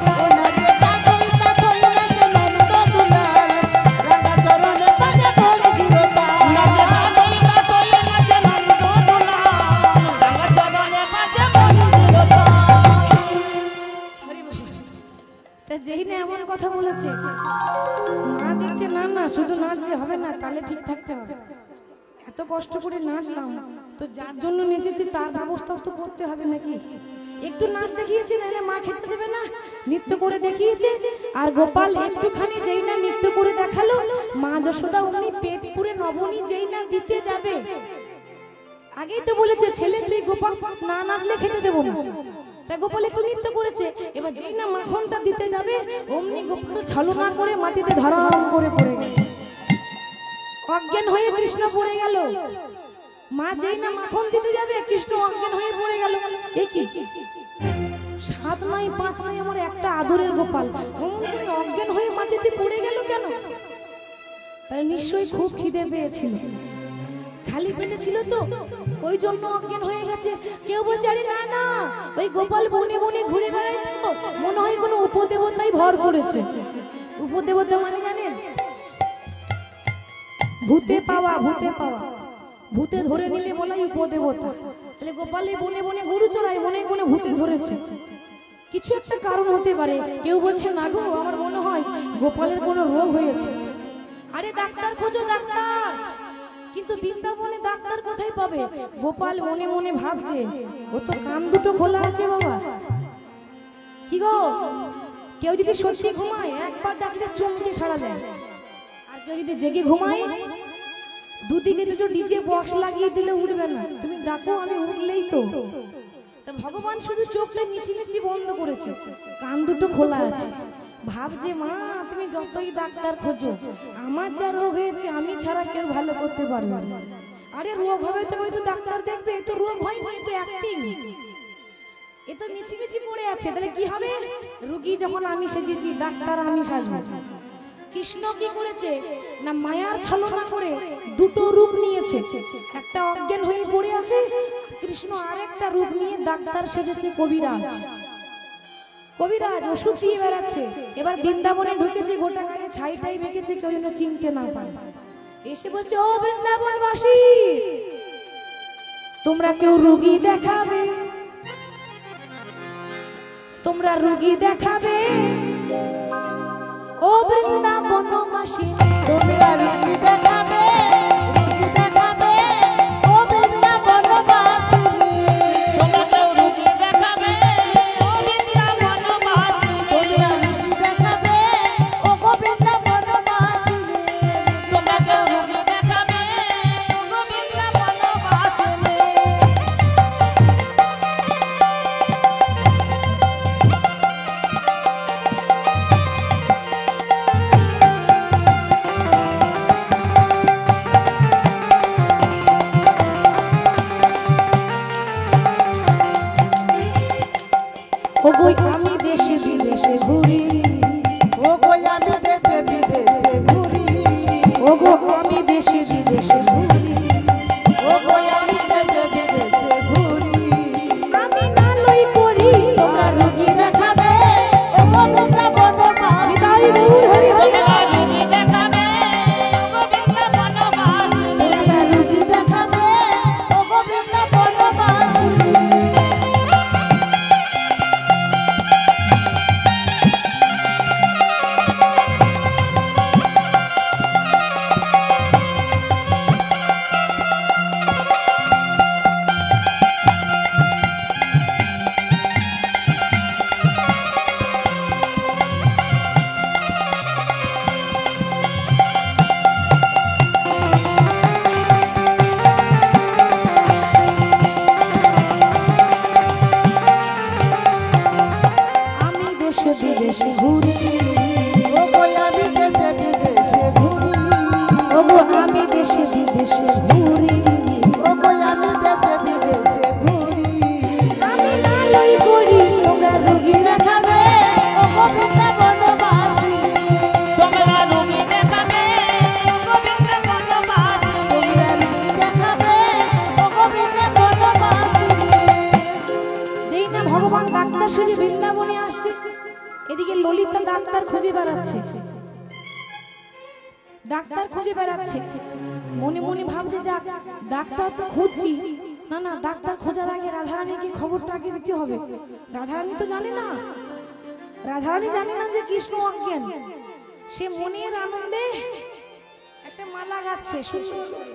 তা, নাচে তা থই, তা থই নাচে নন্দ দুলা, রাঙা চরণে বাজে মঞ্জির তা, নাচে তা থই, তা থই নাচে নন্দ দুলা, রাঙা চরণে বাজে মঞ্জির তা। তা যেই না এমন কথা বলেছে, মা দেখছে না না শুধু নাচলে হবে না, তাহলে ঠিক থাকতে হবে। এত কষ্ট করে নাচলাম, তো যার জন্য নেচেছি তার ব্যবস্থাও তো করতে হবে নাকি? একটু নাচ দেখিয়েছে, নাহলে মা খেতে দেবে না। নৃত্য করে দেখিয়েছে, আর গোপাল একটুখানি যেই না নৃত্য করে দেখালো, মা যশোদা অমনি পেট পুরে নবনী যেই না দিতে যাবে, আগেই তো বলেছে ছেলে তুই গোপাল না নাচলে খেতে দেবো না। তাই গোপাল একটু নৃত্য করেছে, এবার যেই না মাখনটা দিতে যাবে, অমনি গোপাল ছলনা করে মাটিতে ধরাম করে পড়ে গেল, অজ্ঞান হয়ে কৃষ্ণ পড়ে গেল। মা যেই না মাখন দিতে যাবে, কৃষ্ণ অজ্ঞান হয়ে পড়ে গেল। এ কি 7 নাই 5 নাই আমার একটা আদরের গোপাল অমন করে অজ্ঞান হয়ে মাটিতে পড়ে গেল কেন? তাই নিশ্চয়ই খুব খিদে পেয়েছিল, খালি পেটে ছিল তো, ওই জন্য অজ্ঞান হয়ে গেছে। কেউ বলছে আরে না না, ওই গোপাল বনে বনে ঘুরে বেড়ায় তো, মনে হয় কোনো উপদেবতাই ভর করেছে। উপদেবতা মানে জানেন? ভূতে পাওয়া, ভূতে পাওয়া, ভূতে ধরে নিলে বলাই উপদেবতা। তাহলে গোপালে বনে বনে গরু চড়ায়, মনে কোনো ভূতে ধরেছে, কিছু একটা কারণ হতে পারে। কেউ বলছে না গো, আমার মনে হয় গোপালের কোনো রোগ হয়েছে। আরে ডাক্তার খোঁজো ডাক্তার, কিন্তু বৃন্দাবনে ডাক্তার কোথায় পাবে? গোপাল মনে মনে ভাবছে ও তো কান দুটো খোলা আছে বাবা। কি গো, কেউ যদি সত্যি ঘুমায় একবার ডাকলে চমকে সাড়া দেয়, আর কেউ যদি জেগে ঘুমায় দুদিকে দুটো ডিজে বক্স লাগিয়ে দিলে উঠবে না, তুমি ডাকো আমি উঠলেই তো। তা ভগবান শুধু চোখটা মিছি মিছি বন্ধ করেছে, কান দুটো খোলা আছে। ভাবছে মা তুমি যতই ডাক্তার খোঁজো, আমার যা রোগ হয়েছে আমি ছাড়া কেউ ভালো করতে পারবে না। আরে রোগ হবে তো ওই তো ডাক্তার দেখবে, এই তো রোগ হয়নি, এই তো অ্যাক্টিং, এ তো মিছিমিছি পড়ে আছে। তাহলে কি হবে? রোগী যখন আমি সেজেছি, ডাক্তার আমি সাজবো। কৃষ্ণ কি করেছে না, মায়ার ছলনা করে দুটো রূপ নিয়েছে। একটা অজ্ঞান হয়ে পড়ে আছে, কৃষ্ণ আরেকটা রূপ নিয়ে ডাক্তার সেজেছে কবিরাজ। কবিরাজ ওষুধ দিয়ে বেড়াচ্ছে। এবার বৃন্দাবনে ঢুকেছে, গোটা গায়ে ছাইটাই মেখেছে, কেউ যেন চিনতে না পারে। এসে বলছে, ও বৃন্দাবনবাসী, তোমরা কেউ রোগী দেখাবে? তোমরা রোগী দেখাবে? ও বৃন্দাবনবাসী, তোমরা রোগী দেখাবে, রোগী দেখাবে, ও বৃন্দাবনবাসী। তোমরা কেউ রোগী দেখাবে, ও বৃন্দাবনবাসী। তোমরা রোগী দেখাবে, ও বৃন্দাবনবাসী। তোমরা কেউ রোগী দেখাবে, ও বৃন্দাবনবাসী। ও গো আমি দেশে বিদেশে ঘুরি, ও গো আমি দেশে বিদেশে ঘুরি, ও গো আমি দেশে বিদেশে ঘুরি, ও গো আমি দেশে বিদেশে ঘুরি। আমি নালই করি, তোমরা রোগী দেখাবে, ও বৃন্দাবনবাসী। তাই গৌর হরি হরি। তোমরা রোগী দেখাবে, ও বৃন্দাবনবাসী। তোমরা রোগী দেখাবে, ও বৃন্দাবনবাসী। আমি দেশে বিদেশে ঘুরি, ও গো আমি দেশে বিদেশে ঘুরি, ও গো আমি দেশে বিদেশে ঘুরি, ও গো আমি দেশে বিদেশে ঘুরি। আমি নালই করি, তোমরা রোগী দেখাবে, ও বৃন্দাবনবাসী। তোমরা রোগী দেখাবে, ও বৃন্দাবনবাসী। তোমরা রোগী দেখাবে, ও বৃন্দাবনবাসী। যেই না ভগবান ডাক্তার সেজে বৃন্দাবনে আসছে, এদিকে ললিতা ডাক্তার খুঁজে বেড়াচ্ছে, ডাক্তার খুঁজে বেড়াচ্ছে। মনে মনে ভাবছে, যাক ডাক্তার তো খুঁজছি, না না ডাক্তার খোঁজার আগে রাধারানীকে খবরটা আগে দিতে হবে। রাধারানী তো জানে না, রাধারানী জানে না যে কৃষ্ণ অজ্ঞান। সে মনের আনন্দে একটা মালা গাচ্ছে, সুন্দর করে।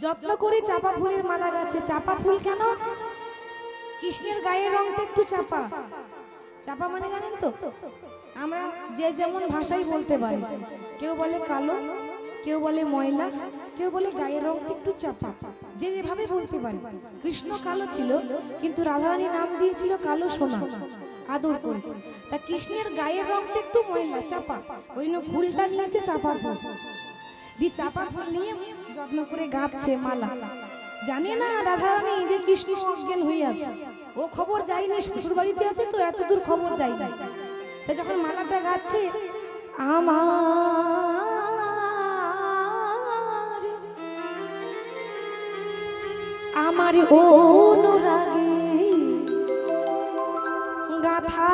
যত্ন করে চাপা ফুলের মালা গাচ্ছে। চাপা ফুল কেন? কৃষ্ণের গায়ের রংটা একটু চাপা। চাপা মানে জানেন তো, আমরা যে যেমন ভাষাই বলতে পারি। কেউ বলে কালো, কেউ বলে ময়লা, কেউ বলে গায়ের রংটা একটু চাপা, যে যেভাবে বলতে পারে। কৃষ্ণ কালো ছিল, কিন্তু রাধারানী নাম দিয়েছিল কালো সোনা, আদর করে। তা কৃষ্ণের গায়ের রংটা একটু ময়লা, চাপা, ওই জন্য ফুলটা নিয়েছে চাপা ফুল। দি চাপা ফুল নিয়ে যত্ন করে গাচ্ছে মালা। জানে না রাধারানী যে কৃষ্ণ অজ্ঞান হয়ে আছে। ও খবর যায়নি, শ্বশুর বাড়িতে আছে তো, এত দূর খবর যাই যায়। তা যখন মালাটা গাচ্ছে, আমার অনুরাগে গাথা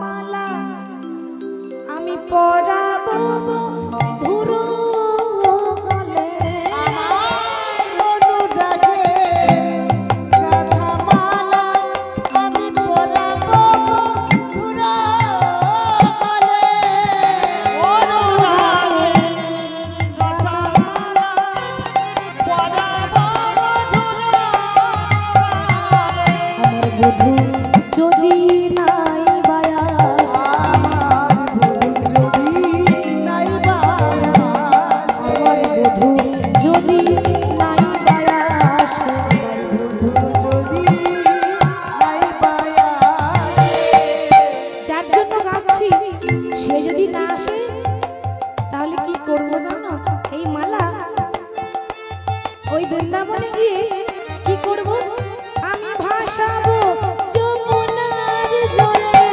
মালা আমি পরাবো ধুরু গলে। আমার অনুরাগে গাথা মালা আমি পরাবো ধুরা গলে। অনুরাগে গাথা মালা পরাবো ধুরা গলে। আমার বধূ যদি নাই বায়াস, আমার বধূ যদি নাই বায়াস, আমার বধূ যদি নাই বায়াস, বধূ যদি নাই বায়াস। যার জন্য গাচ্ছি সে যদি না আসে, তাহলে কি করবো জানো? এই মালা বৃন্দাবনে গিয়ে কি করব আমি ভাসাবো যমুনার জলে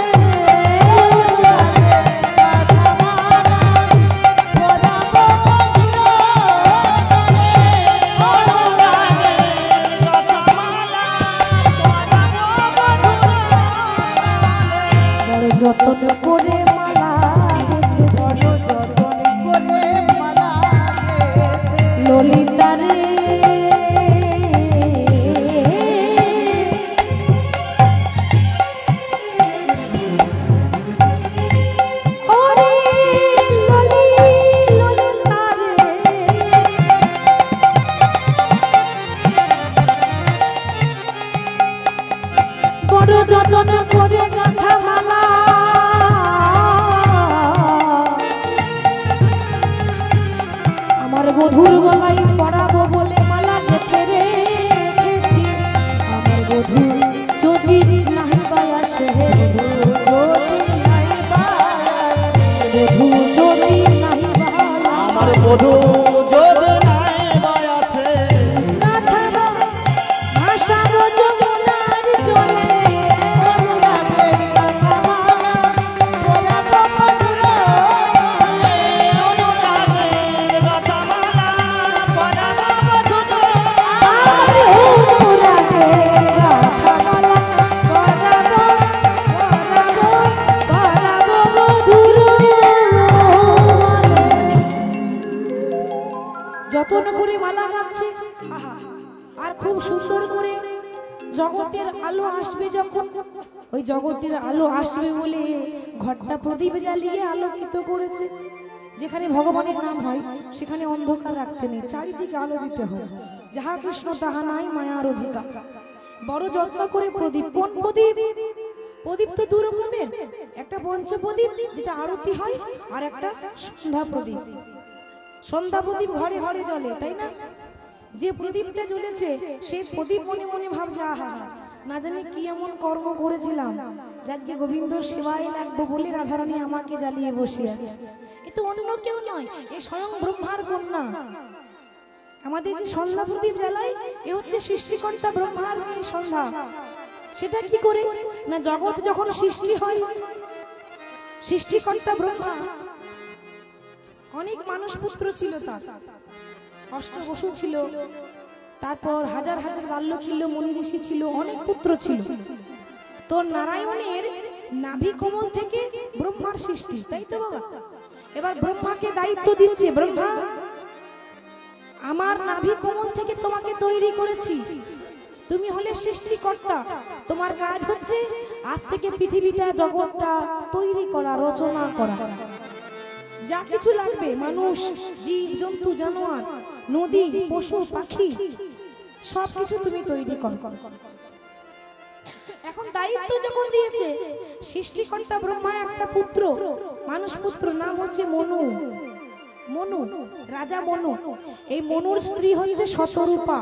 বড় যতন করে মালা ললিতারে ওরে ললিতারে বড় যতন করে গাঁথা মালা আমার বধুর গলায় পরাবো বলে মালা গেঁথে রেখেছি আমার বধু যদি নাহি বায়াসে বধু যদি নাহি আমার বধূ যদি নাই বায়াসে ভাসাবো যমুনার জলে যতন করে মালা গাচ্ছে আহা আর খুব সুন্দর করে জগতের আলো আসবে যখন ওই জগতের আলো আসবে বলে ঘরটা প্রদীপ জ্বালিয়ে আলোকিত করেছে যেখানে ভগবানের নাম হয় সেখানে অন্ধকার রাখতে নেই চারিদিকে আলো দিতে হয় যাহা কৃষ্ণ তাহা নাই মায়ার অধিকার বড় যত্ন করে প্রদীপ কোন প্রদীপ প্রদীপ তো দু রকমের একটা পঞ্চপ্রদীপ যেটা আরতি হয় আর একটা সন্ধ্যা প্রদীপ সন্ধ্যা প্রদীপ ঘরে ঘরে জ্বলে তাই না যে প্রদীপটা জ্বলেছে সেই প্রদীপ মনে মনে ভাবছে আহা না জানি কি এমন কর্ম করেছিলাম আজকে গোবিন্দর সেবায় লাগবো বলে রাধারানী আমাকে জ্বালিয়ে বসে আছে এ তো অন্য কেউ নয় এ স্বয়ং ব্রহ্মার কন্যা আমাদের যে সন্ধ্যা প্রদীপ জ্বালাই এ হচ্ছে সৃষ্টিকর্তা ব্রহ্মার মেয়ে সন্ধ্যা সেটা কি করে না জগৎ যখন সৃষ্টি হয় সৃষ্টিকর্তা ব্রহ্মা অনেক মানুষ পুত্র ছিল তার অষ্টবসু ছিল তারপর হাজার হাজার বাল্যকিল্য মুনি ঋষি ছিল অনেক পুত্র ছিল তো নারায়ণের নাভি কমল থেকে ব্রহ্মার সৃষ্টি তাই তো বাবা এবার ব্রহ্মাকে দায়িত্ব দিচ্ছে ব্রহ্মা আমার নাভি কমল থেকে তোমাকে তৈরি করেছি তুমি হলে সৃষ্টিকর্তা তোমার কাজ হচ্ছে আজ থেকে পৃথিবীটা জগৎটা তৈরি করা রচনা করা যা কিছু লাগবে মানুষ জীব জন্তু জানোয়ার নদী পশু পাখি সবকিছু তুমি তৈরি করো এখন দায়িত্ব যখন দিয়েছে সৃষ্টিকর্তা ব্রহ্মা একটা পুত্র মানুষ পুত্র নাম হচ্ছে মনু মনু রাজা মনু এই মনুর স্ত্রী হচ্ছে শতরূপা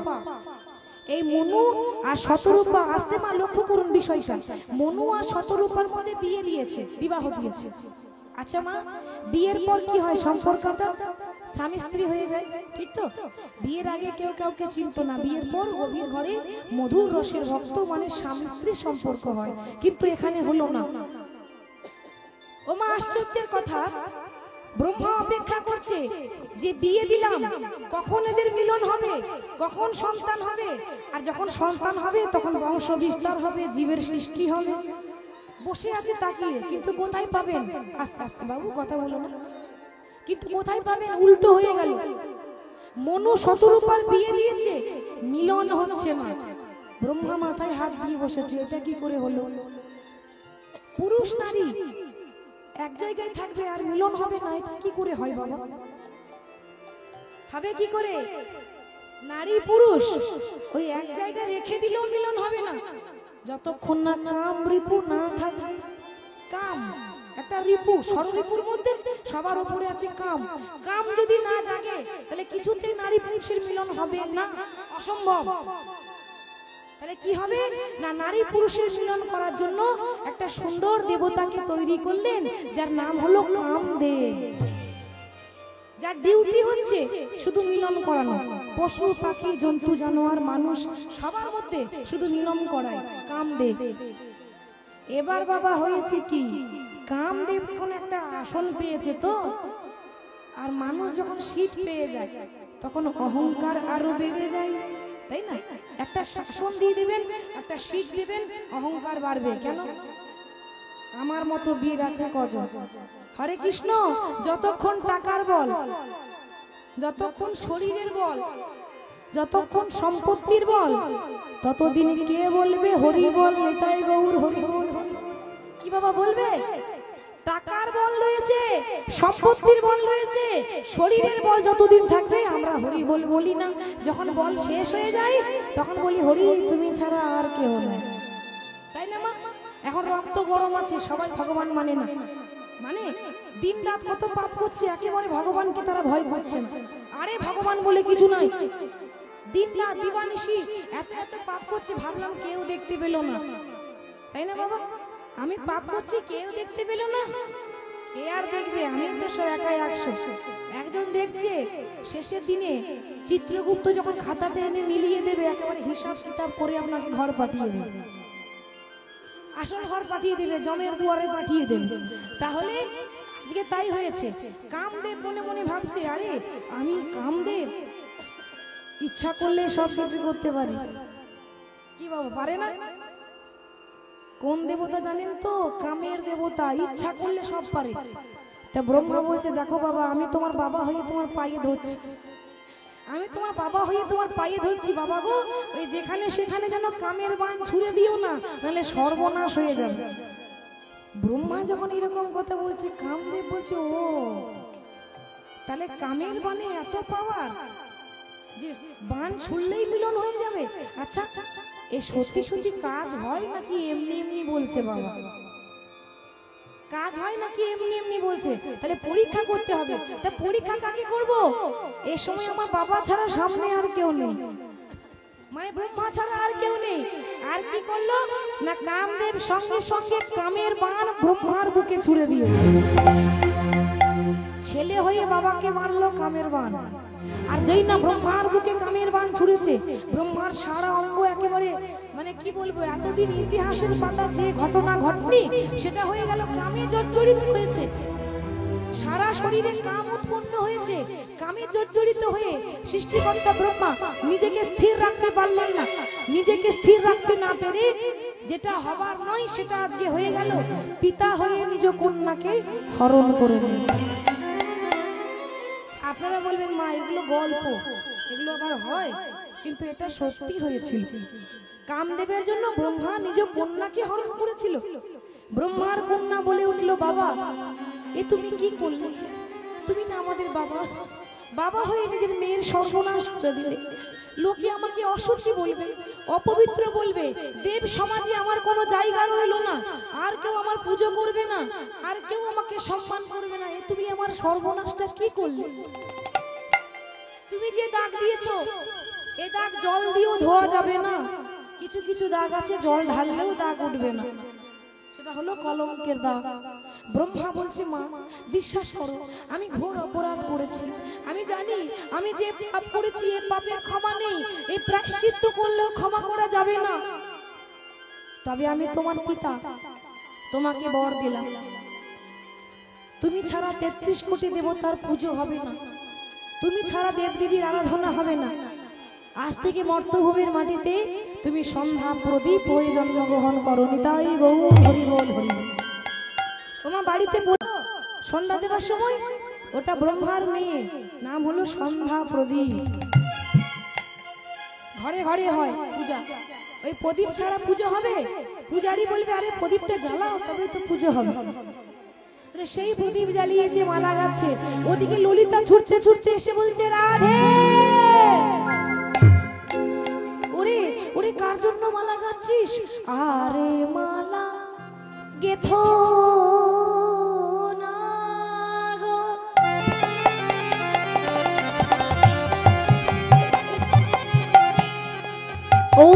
এই মনু আর শতরূপা আসতে মা লক্ষ্য করুন বিষয়টা মনু আর শতরূপার মধ্যে বিয়ে দিয়েছে বিবাহ দিয়েছে আচ্ছা মা বিয়ের পর কি হয় সম্পর্কটা স্বামী স্ত্রী হয়ে যায় ঠিক তো বিয়ের আগে কেউ কাউকে চিনতো না বিয়ের পর গভীর ঘরে মধুর রসের ভক্ত মানে স্বামী স্ত্রীর সম্পর্ক হয় কিন্তু এখানে হলো না ও মা আশ্চর্যের কথা ব্রহ্মা অপেক্ষা করছে যে বিয়ে দিলাম কখন এদের মিলন হবে কখন সন্তান হবে আর যখন সন্তান হবে তখন বংশ বিস্তার হবে জীবের সৃষ্টি হবে বসে আছে তাকিয়ে কিন্তু কোথায় পাবেন আস্তে আস্তে বাবু কথা বলো না কিন্তু কোথায় পাবেন উল্টো হয়ে গেল মনু শতরূপার বিয়ে দিয়েছে মিলন হচ্ছে না ব্রহ্মা মাথায় হাত দিয়ে বসেছে এটা কি করে হলো পুরুষ নারী এক জায়গায় থাকবে আর মিলন হবে না এটা কি করে হয় বাবা হবে কি করে নারী পুরুষ ওই এক জায়গায় রেখে দিলেও মিলন হবে না যতক্ষণ না কাম রিপু না থাকে কাম একটা রিপু ষড়রিপুর মধ্যে সবার উপরে আছে কাম কাম যদি না জাগে তাহলে কিছুতেই নারী পুরুষের মিলন হবে না অসম্ভব তাহলে কি হবে না নারী পুরুষের মিলন করার জন্য একটা সুন্দর দেবতাকে তৈরি করলেন যার নাম হলো কামদেব যার ডিউটি হচ্ছে শুধু মিলন করানো, পশু পাখি জন্তু জানোয়ার মানুষ সবার মধ্যে শুধু মিলন করায়, কামদেব। এবার বাবা হয়েছে কি, কামদেব কোন একটা আসন পেয়েছে তো, আর মানুষ যখন সিট পেয়ে যায় তখন অহংকার আরো বেড়ে যায়, তাই না? একটা শাসন দিয়ে দিবেন, একটা সিট দিবেন, অহংকার বাড়বে। কেন? আমার মতো বীর আছে কজন? হরে কৃষ্ণ। যতক্ষণ টাকার বল, যতক্ষণ শরীরের বল, যতক্ষণ সম্পত্তির বল, ততদিন কে বলবে হরি বল নিতাই গৌর হরি বল? কি বাবা বলবে? টাকার বল রয়েছে, সম্পত্তির বল রয়েছে, শরীরের বল যতদিন থাকবে আমরা হরি বল বলি না। যখন বল শেষ হয়ে যায় তখন বলি হরি তুমি ছাড়া আর কেউ নাই, তাই না মা? এখন রক্ত গরম আছে, সবাই ভগবান মানে না, মানে দিন রাত কত পাপ করছে, একেবারে ভগবানকে তারা ভয় করছে না। আরে ভগবান বলে কিছু নাই, দিন রাত দিবানিশি এত এত পাপ করছে, ভাবলাম কেউ দেখতে পেল না, তাই না বাবা? আমি পাপ করছি, কেউ দেখতে পেল না, কে আর দেখবে? আমি তো সব একাই 100, একজন দেখছে। শেষের দিনে চিত্রগুপ্ত যখন খাতাটা এনে মিলিয়ে দেবে, একেবারে হিসাব কিতাব করে আপনাকে ঘর পাঠিয়ে দেবে, আসল ঘর পাঠিয়ে দেবে, জমের দুয়ারে পাঠিয়ে দেবে। তাহলে আজকে তাই হয়েছে। কামদেব মনে মনে ভাবছে, আরে আমি কামদেব, ইচ্ছা করলে সব কিছু করতে পারি। কি বাবা পারে না? কোন দেবতা জানেন তো? কামের দেবতা, ইচ্ছা করলে সব পারে। তা ব্রহ্মা বলছে, দেখো বাবা, আমি তোমার বাবা হয়ে তোমার পায়ে ধরছি, আমি তোমার বাবা হয়ে তোমার পায়ে ধরছি বাবা গো, ওই যেখানে সেখানে যেন কামের বান ছুঁড়ে দিও না, নাহলে সর্বনাশ হয়ে যাবে। ব্রহ্মা যখন এরকম কথা বলছে, কামদেব বলছে, ও তাহলে কামের বানে এত পাওয়ার যে বান ছুড়লেই মিলন হয়ে যাবে। আচ্ছা, এই সত্যি সত্যি কাজ হয় নাকি এমনি এমনি বলছে বাবা? কাজ হয় নাকি এমনি এমনি বলছে? তাহলে পরীক্ষা করতে হবে। তা পরীক্ষা কাকে করব? এই সময় আমার বাবা ছাড়া সামনে আর কেউ নেই, মানে ব্রহ্মা ছাড়া আর কেউ নেই। আর কি করলো না, কামদেব সঙ্গে সঙ্গে কামের বান ব্রহ্মার বুকে ছুড়ে দিয়েছে। ছেলে হয়ে বাবাকে মারলো কামের বান, আর যেই না ব্রহ্মার বুকে কামের বান ছুড়েছে, ব্রহ্মার সারা অঙ্গ একেবারে, মানে কি বলবো, এতদিন ইতিহাসের পাতা যে ঘটনা ঘটেনি সেটা হয়ে গেল, কামে জর্জরিত হয়েছে, সারা শরীরে কাম উৎপন্ন হয়েছে। কামে জর্জরিত হয়ে সৃষ্টিকর্তা ব্রহ্মা নিজেকে স্থির রাখতে পারলেন না। নিজেকে স্থির রাখতে না পেরে যেটা হবার নয় সেটা আজকে হয়ে গেল, পিতা হয়ে নিজ কন্যাকে হরণ করে নিল। আপনারা বলবেন, মা এগুলো গল্প, এগুলো আবার হয়? কিন্তু এটা সত্যি হয়েছিল। কামদেবের জন্য ব্রহ্মা নিজ কন্যাকে হরণ করেছিল। ব্রহ্মার কন্যা বলে উঠল, বাবা এ তুমি কি করলে? তুমি না আমাদের বাবা, বাবা হয়ে নিজের মেয়ের সর্বনাশ করে দিলে। লোকে আমাকে অসুচি বলবে, অপবিত্র বলবে, দেব সমাজে আমার কোনো জায়গা রইল না, আর কেউ আমার পুজো করবে না, আর কেউ আমাকে সম্মান করবে না। এ তুমি আমার সর্বনাশটা কি করলে? তুমি যে দাগ দিয়েছো, এ দাগ জল দিয়েও ধোয়া যাবে না। কিছু কিছু দাগ আছে জল ঢাললেও দাগ উঠবে না, সেটা হলো কলঙ্কের দাগ। ব্রহ্মা বলছে, মা বিশ্বাস করো, আমি ঘোর অপরাধ করেছি, আমি জানি আমি যে পাপ করেছি এই পাপের ক্ষমা নেই, এই প্রায়শ্চিত্ত করলেও ক্ষমা করা যাবে না। তবে আমি তোমার পিতা, তোমাকে বর দিলাম, তুমি ছাড়া 33 কোটি দেবতার পুজো হবে না, তুমি ছাড়া দেবদেবীর আরাধনা হবে না। আজ থেকে মর্তভূমির মাটিতে তুমি সন্ধ্যা প্রদীপ হয়ে জন্মগ্রহণ করো। নিতাই গৌর হরি বল হরি। তোমার বাড়িতে সন্ধ্যা দেবার সময়, ওটা ব্রহ্মার মেয়ে, নাম হলো সন্ধ্যা প্রদীপ। ঘরে ঘরে হয় পূজা, ওই প্রদীপ ছাড়া পুজো হবে? পূজারি বলবে, আরে প্রদীপটা জ্বালাও তবে তো পুজো হবে। সেই প্রদীপ জ্বালিয়েছে, মালা গাচ্ছে। ওদিকে ললিতা ছুটতে ছুটতে এসে বলছে, রাধে, ওরে ওরে কার জন্য মালা গাচ্ছিস? আরে মালা গেথো না গো, ও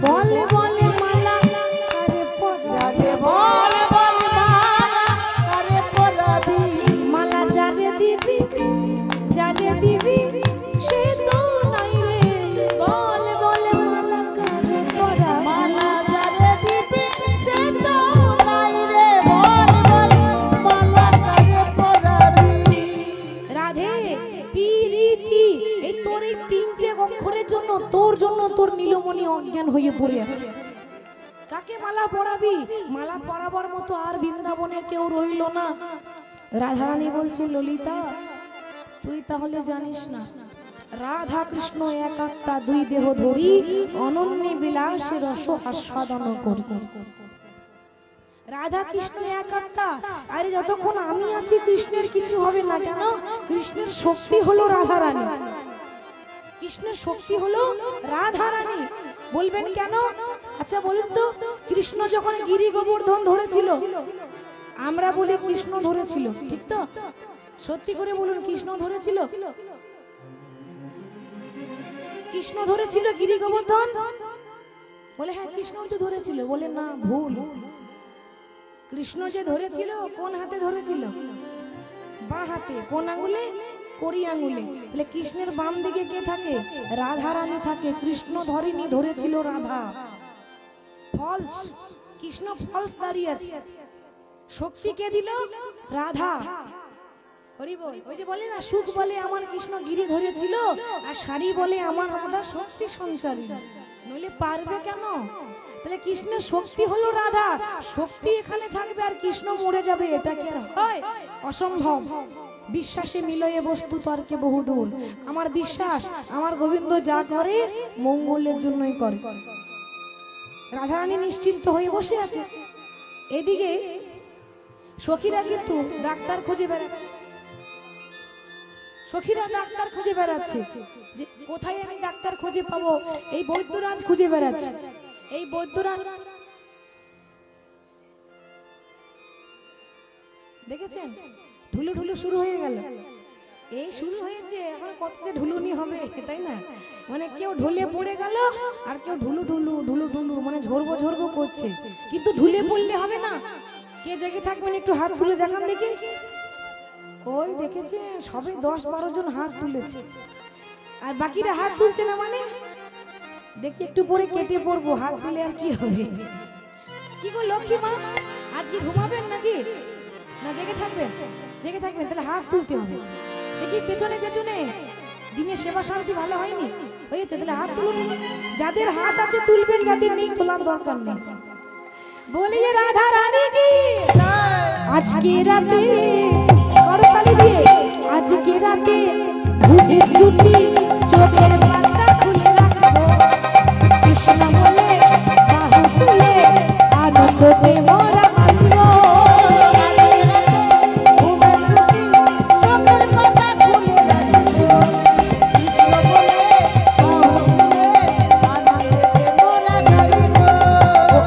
বলে বলে মালা আরে রাধে বল বল মালা কারে পরাবি মালা যারে দিবি সে তো নাই রে বলে বলে মালা কারে পরা মালা যারে দিবি সে তো নাই রে বল বল মালা কারে পরাবি রাধে পিরিতি এই তোর এই তিনটে অক্ষরের জন্য তোর নীলমণি অজ্ঞান হয়ে পড়ে আছে। কাকে মালা পরাবি? মালা পরাবার মতো আর বৃন্দাবনে কেউ রইল না। রাধারানী বলছে ললিতা তুই তাহলে জানিস না রাধা কৃষ্ণ এক আত্মা দুই দেহ ধরি অনন্য বিলাসে রস আস্বাদন করি। রাধা কৃষ্ণ এক আত্মা, আরে যতক্ষণ আমি আছি কৃষ্ণের কিছু হবে না। কেন? কৃষ্ণের শক্তি হলো রাধারানী, কৃষ্ণের শক্তি হলো রাধারানী। বলবেন কেন? আচ্ছা বলুন তো, কৃষ্ণ যখন গিরি গোবর্ধন ধরেছিল, আমরা বলি কৃষ্ণ ধরেছিল, ঠিক তো? সত্যি করে বলুন, কৃষ্ণ ধরেছিল? কৃষ্ণ ধরেছিল গিরি গোবর্ধন? বলে হ্যাঁ কৃষ্ণ তো ধরেছিল। বলে না, ভুল। কৃষ্ণ যে ধরেছিল কোন হাতে ধরেছিল? বাঁ হাতে। কোন আঙুলে? কড়ি আঙুলে। তাহলে কৃষ্ণের বাম দিকে কে থাকে? রাধারানী থাকে। কৃষ্ণ ধরেনি, ধরেছিল রাধা। ফলস, কৃষ্ণ ফলস দাঁড়িয়ে আছে। শক্তি কে দিল? রাধা। হরি বল। ওই যে বলে না, সুখ বলে আমার কৃষ্ণ গিরি ধরেছিল, আর শাড়ি বলে আমার রাধা শক্তি সঞ্চারী। নইলে পারবে কেন? তাহলে কৃষ্ণের শক্তি হলো রাধা। শক্তি এখানে থাকবে আর কৃষ্ণ মরে যাবে, এটা কি আর হয়? অসম্ভব। বিশ্বাসে মিলয়ে বস্তু তর্কে বহুদূর। আমার বিশ্বাস, আমার গোবিন্দ যা করে মঙ্গলের জন্যই করে। রাধারানী নিশ্চিন্ত হয়ে বসে আছে। এদিকে সখীরা কিন্তু ডাক্তার খুঁজে বেড়াচ্ছে। সখীরা ডাক্তার খুঁজে বেড়াচ্ছে যে কোথায় আমি ডাক্তার খুঁজে পাবো। এই বৈদ্যরাজ খুঁজে বেড়াচ্ছে। এই বৈদ্যরাজ দেখেছেন, ঢুলু ঢুলু শুরু হয়ে গেল। এই শুরু হয়েছে, এখন কত যে ঢুলুনি হবে, তাই না? মানে কেউ ঢলে পড়ে গেল, আর কেউ ঢুলু ঢুলু ঢুলু ঢুলু মানে ঝরবো ঝরবো করছে। কিন্তু ঢুলে পড়লে হবে না। কে জেগে থাকবেন একটু হাত তুলে দেখান দেখি। ওই দেখেছে, সবে 10-12 জন হাত তুলেছে, আর বাকিরা হাত তুলছে না। মানে দেখছি একটু পরে কেটে পড়বো, হাত তুলে আর কি হবে? কি গো লক্ষ্মী মা, আজকে ঘুমাবেন নাকি না জেগে থাকবেন? জেগে থাকবেন, তাহলে হাত তুলতে হবে। দেখি পেছনে পেছনে দিনে সেবা শান্তি ভালো হয়নি, হয়েছে? তাহলে হাত তুলুন। যাদের হাত আছে তুলবেন, যাদের নেই তোলার দরকার নেই। বলিয়ে রাধা রানী কি আজকে রাতে করতালি দিয়ে, আজকে রাতে ঘুমের ছুটি চোখের পাতা খুলে রাখবো, কৃষ্ণ বলে বাহু তুলে আনন্দে মোরা মাতব। চোখের পাতা খুলে রাখবো, কৃষ্ণ বলে বাহু তুলে আনন্দে মোরা মাতব।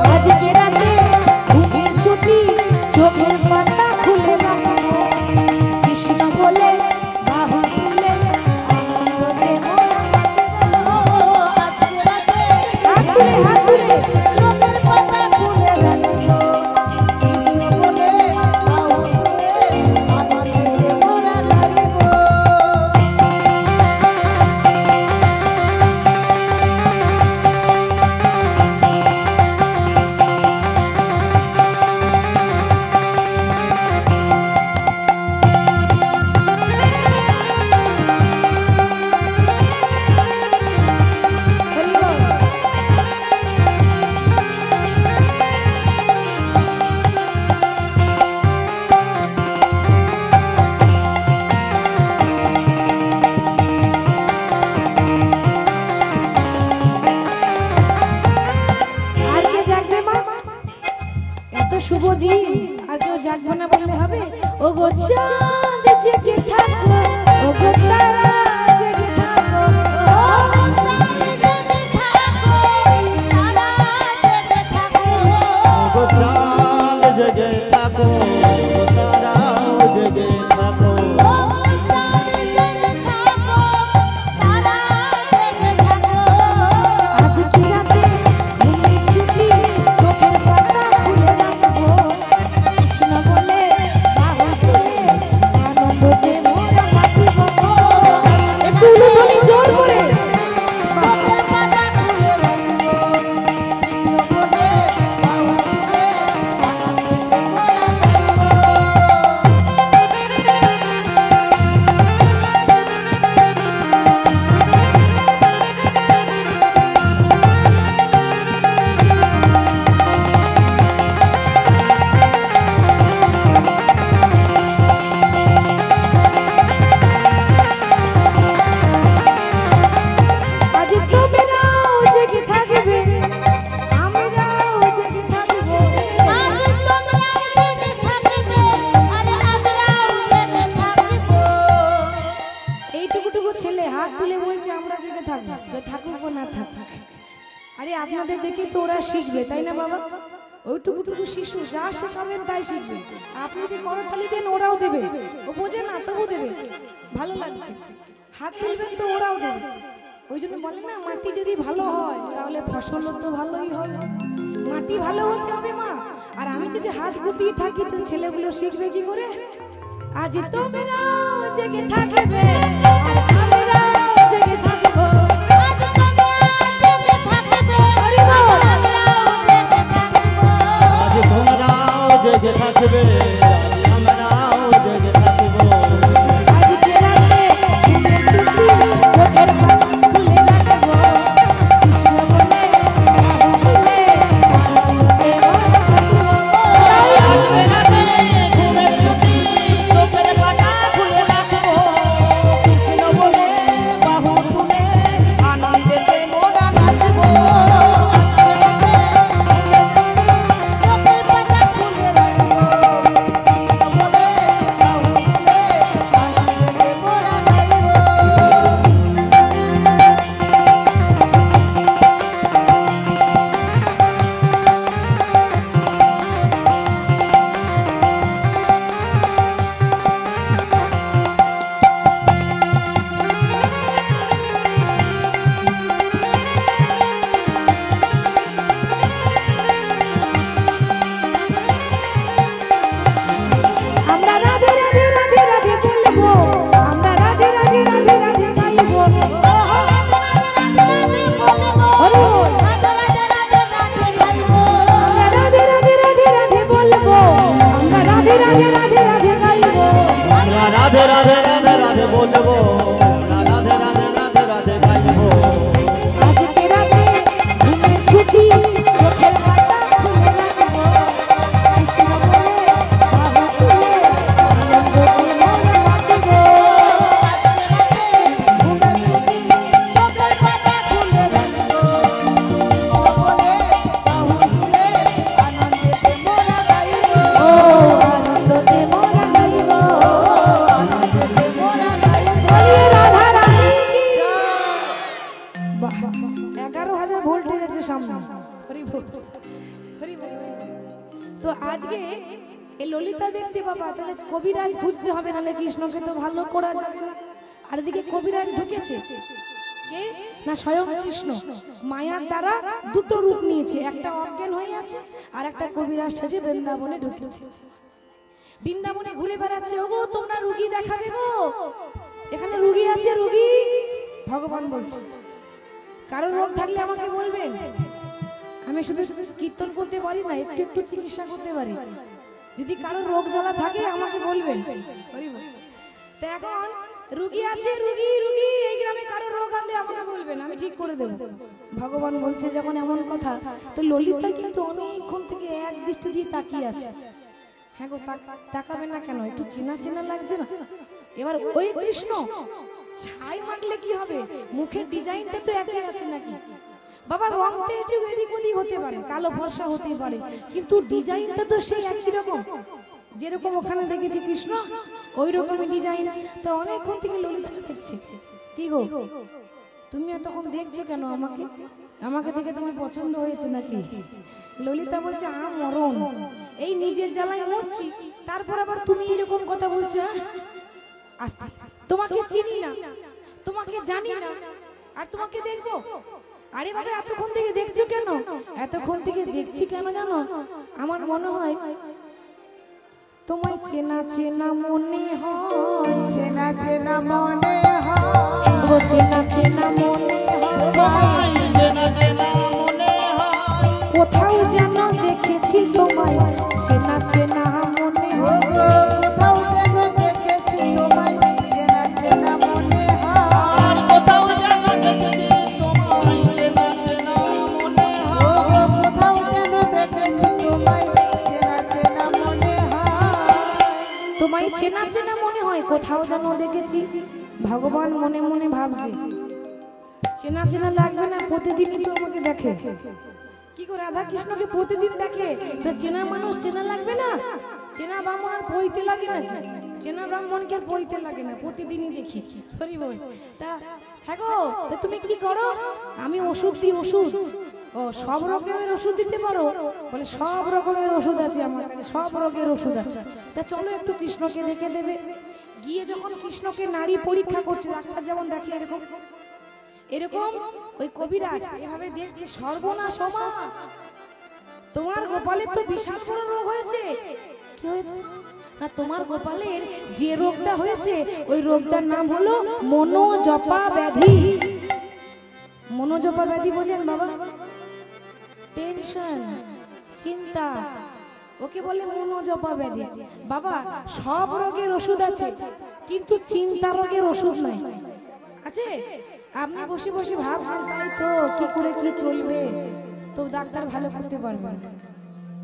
হাত তুলে চোখের পাতা খুলে রাখবো, কৃষ্ণ বলে বাহু তুলে আনন্দে মোরা রাখবো। শুভ দিন, আর কেউ জাগবে না বললে হবে? ও গো চাঁদ জেগে থাকো, ও গো তারা জেগে থাকো, ও চাঁদ জেগে থাকো, তারাও জেগে থাকো। আজকে রাতে শিখবে, তাই না বাবা? ওইটুকুটুকু শিশু যা শেখাবেন তাই শিখবে। আপনি যদি করতালি দেন ওরাও দেবে, ও বোঝে না তবু দেবে, ভালো লাগছে। হাত তুলবেন তো ওরাও দেবে। ওই জন্য বলে না, মাটি যদি ভালো হয় তাহলে ফসলও তো ভালোই হবে। মাটি ভালো হতে হবে মা। আর আমি যদি হাত গুটিয়ে থাকি তো ছেলেগুলো শিখবে কি করে? আজ তোমরাও জেগে থাকবে আর আমরাও জেগে থাকবো। আজ তোমরা জেগে থাকবে, হরি বল। আজ তোমরাও জেগে থাকবে, আজ আমরাও জেগে থাকবো। আজকে রাতে ঘুমের চুপি চোখের পাতা খুলে রাখবো। কৃষ্ণ বলে রাধা বলে আনন্দে থাকবো। আজকে রাতে ঘুমের চুপি চোখের পাতা খুলে রাখবো। কৃষ্ণ বলে বাহু তুলে আনন্দেতে মোরা নাচবো। আমরা রাধে রাধে রাধে রাধে বলবো, আমরা রাধে রাধে রাধে রাধে গাইবো। হরি বল। আমরা রাধে রাধে রাধে রাধে বলবো, আমরা রাধে রাধে রাধে রাধে গাইবো। আমরা রাধে রাধে রাধে রাধে বলবো, আমরা রাধে রাধে রাধে রাধে গাইবো। আজকে রাতে ঘুমের ছুটি চোখের পাতা খুলে রাখবো। কৃষ্ণ বলে বাহু তুলে আনন্দে মনে মাতবো। ও আনন্দে মোরা গাইবো। বলিয়ে রাধা রানী কি। বাহ, 11,000 ভোল্টেজ আছে সামনে। হরি বল, হরি বল। তো আজকে এই ললিতা দেখছে বাবা, তাহলে কবিরাজ খুঁজতে হবে, নাহলে কৃষ্ণকে তো ভালো করা যাবে না। আর এদিকে কবিরাজ ঢুকেছে কে না, স্বয়ং কৃষ্ণ মায়ার দ্বারা দুটো রূপ নিয়েছে, একটা অজ্ঞান হয়ে আছে আর একটা কবিরাজ সেজে বৃন্দাবনে ঢুকেছে। বৃন্দাবনে ঘুরে বেড়াচ্ছে, ওগো তোমরা রুগী দেখাবে গো, এখানে রুগী আছে, রুগী। ভগবান বলছে কারো রোগ থাকলে আমাকে বলবেন, আমি শুধু কীর্তন করতে পারি না, একটু একটু চিকিৎসা করতে পারি। যদি কারো রোগ জ্বালা থাকে আমাকে বলবেন। তা এখন রুগী আছে, রুগী রুগী, এই গ্রামে কারো রোগ আনলে আমাকে বলবেন, আমি ঠিক করে দেব। ভগবান বলছে যখন এমন কথা, তো ললিতা কিন্তু অনেকক্ষণ থেকে এক দৃষ্টি দিয়ে তাকিয়ে আছে। হ্যাঁ গো, তাকাবে না কেন? একটু চেনা চেনা লাগছে না? এবার ওই কৃষ্ণ ছাই মাখলে কি হবে? মুখের ডিজাইনটা তো একই আছে নাকি বাবা? রংটা একটু এদিক ওদিক হতে পারে, কালো ফর্সা হতে পারে, কিন্তু ডিজাইনটা তো সেই একই রকম। যেরকম ওখানে দেখেছি কৃষ্ণ, ওই রকমই ডিজাইন। তো অনেকক্ষণ থেকে ললিতা দেখছে। কি গো, তুমি এতক্ষণ দেখছো কেন আমাকে? আমাকে দেখে তোমার পছন্দ হয়েছে নাকি? ললিতা বলছে মরণ, এই নিজের জ্বালায় মরছি, তারপর আবার তুমি এরকম কথা বলছো? আস্তে আস্তে, তোমাকে চিনি না, তোমাকে জানি না, আর তোমাকে দেখবো? আরে বাবা, এতক্ষণ থেকে দেখছো কেন? এতক্ষণ থেকে দেখছি কেন জানো? আমার মনে হয় তোমায় চেনা চেনা মনে হয়, চেনা চেনা মনে হয়, ও চেনা চেনা মনে হয়, চেনা চেনা মনে হয়, কোথাও যেন দেখেছি তোমায়, চেনা চেনা মনে হয়। কোথাও যেন দেখেছি তোমায়, চেনা চেনা মনে হয়, আর কোথাও যেন দেখেছি তোমায়, চেনা চেনা মনে হয়। কোথাও যেন দেখেছি তোমায়, চেনা চেনা মনে হয়। তোমায় চেনা চেনা মনে হয়, কোথাও যেন দেখেছি। ভগবান মনে মনে ভাবছে চেনা চেনা লাগবে না, প্রতিদিনই তো আমাকে দেখে। কি করে রাধা কৃষ্ণকে প্রতিদিন দেখে, তো চেনা মানুষ চেনা লাগবে না? চেনা ব্রাহ্মণ আর পইতে লাগে নাকি? চেনা ব্রাহ্মণকে আর পইতে লাগে না, প্রতিদিনই দেখি। হরি বল। তা হ্যাঁ গো, তা তুমি কি করো? আমি ওষুধ দিই, ওষুধ। ও সব রকমের ওষুধ দিতে পারো? বলে সব রকমের ওষুধ আছে আমার কাছে, সব রোগের ওষুধ আছে। তা চলো একটু কৃষ্ণকে দেখে দেবে। গিয়ে যখন কৃষ্ণকে নাড়ি পরীক্ষা করছে, ডাক্তার যেমন দেখে এরকম এরকম ওই কবিরাজ এভাবে দেখছে, সর্বনাশ ওমা, তোমার গোপালের তো বিশাল বড় রোগ হয়েছে। কি হয়েছে? না তোমার গোপালের যে রোগটা হয়েছে ওই রোগটার নাম হলো মনোজপা ব্যাধি। মনোজপা ব্যাধি বোঝেন বাবা? টেনশন, চিন্তা, ওকে বলে মনোজপা ব্যাধি। বাবা সব রোগের ওষুধ আছে, কিন্তু চিন্তা রোগের ওষুধ নাই। আছে? আপনি বসে বসে ভাবছেন তাই তো, কি করে কি চলবে, তো ডাক্তার ভালো করতে পারবে না।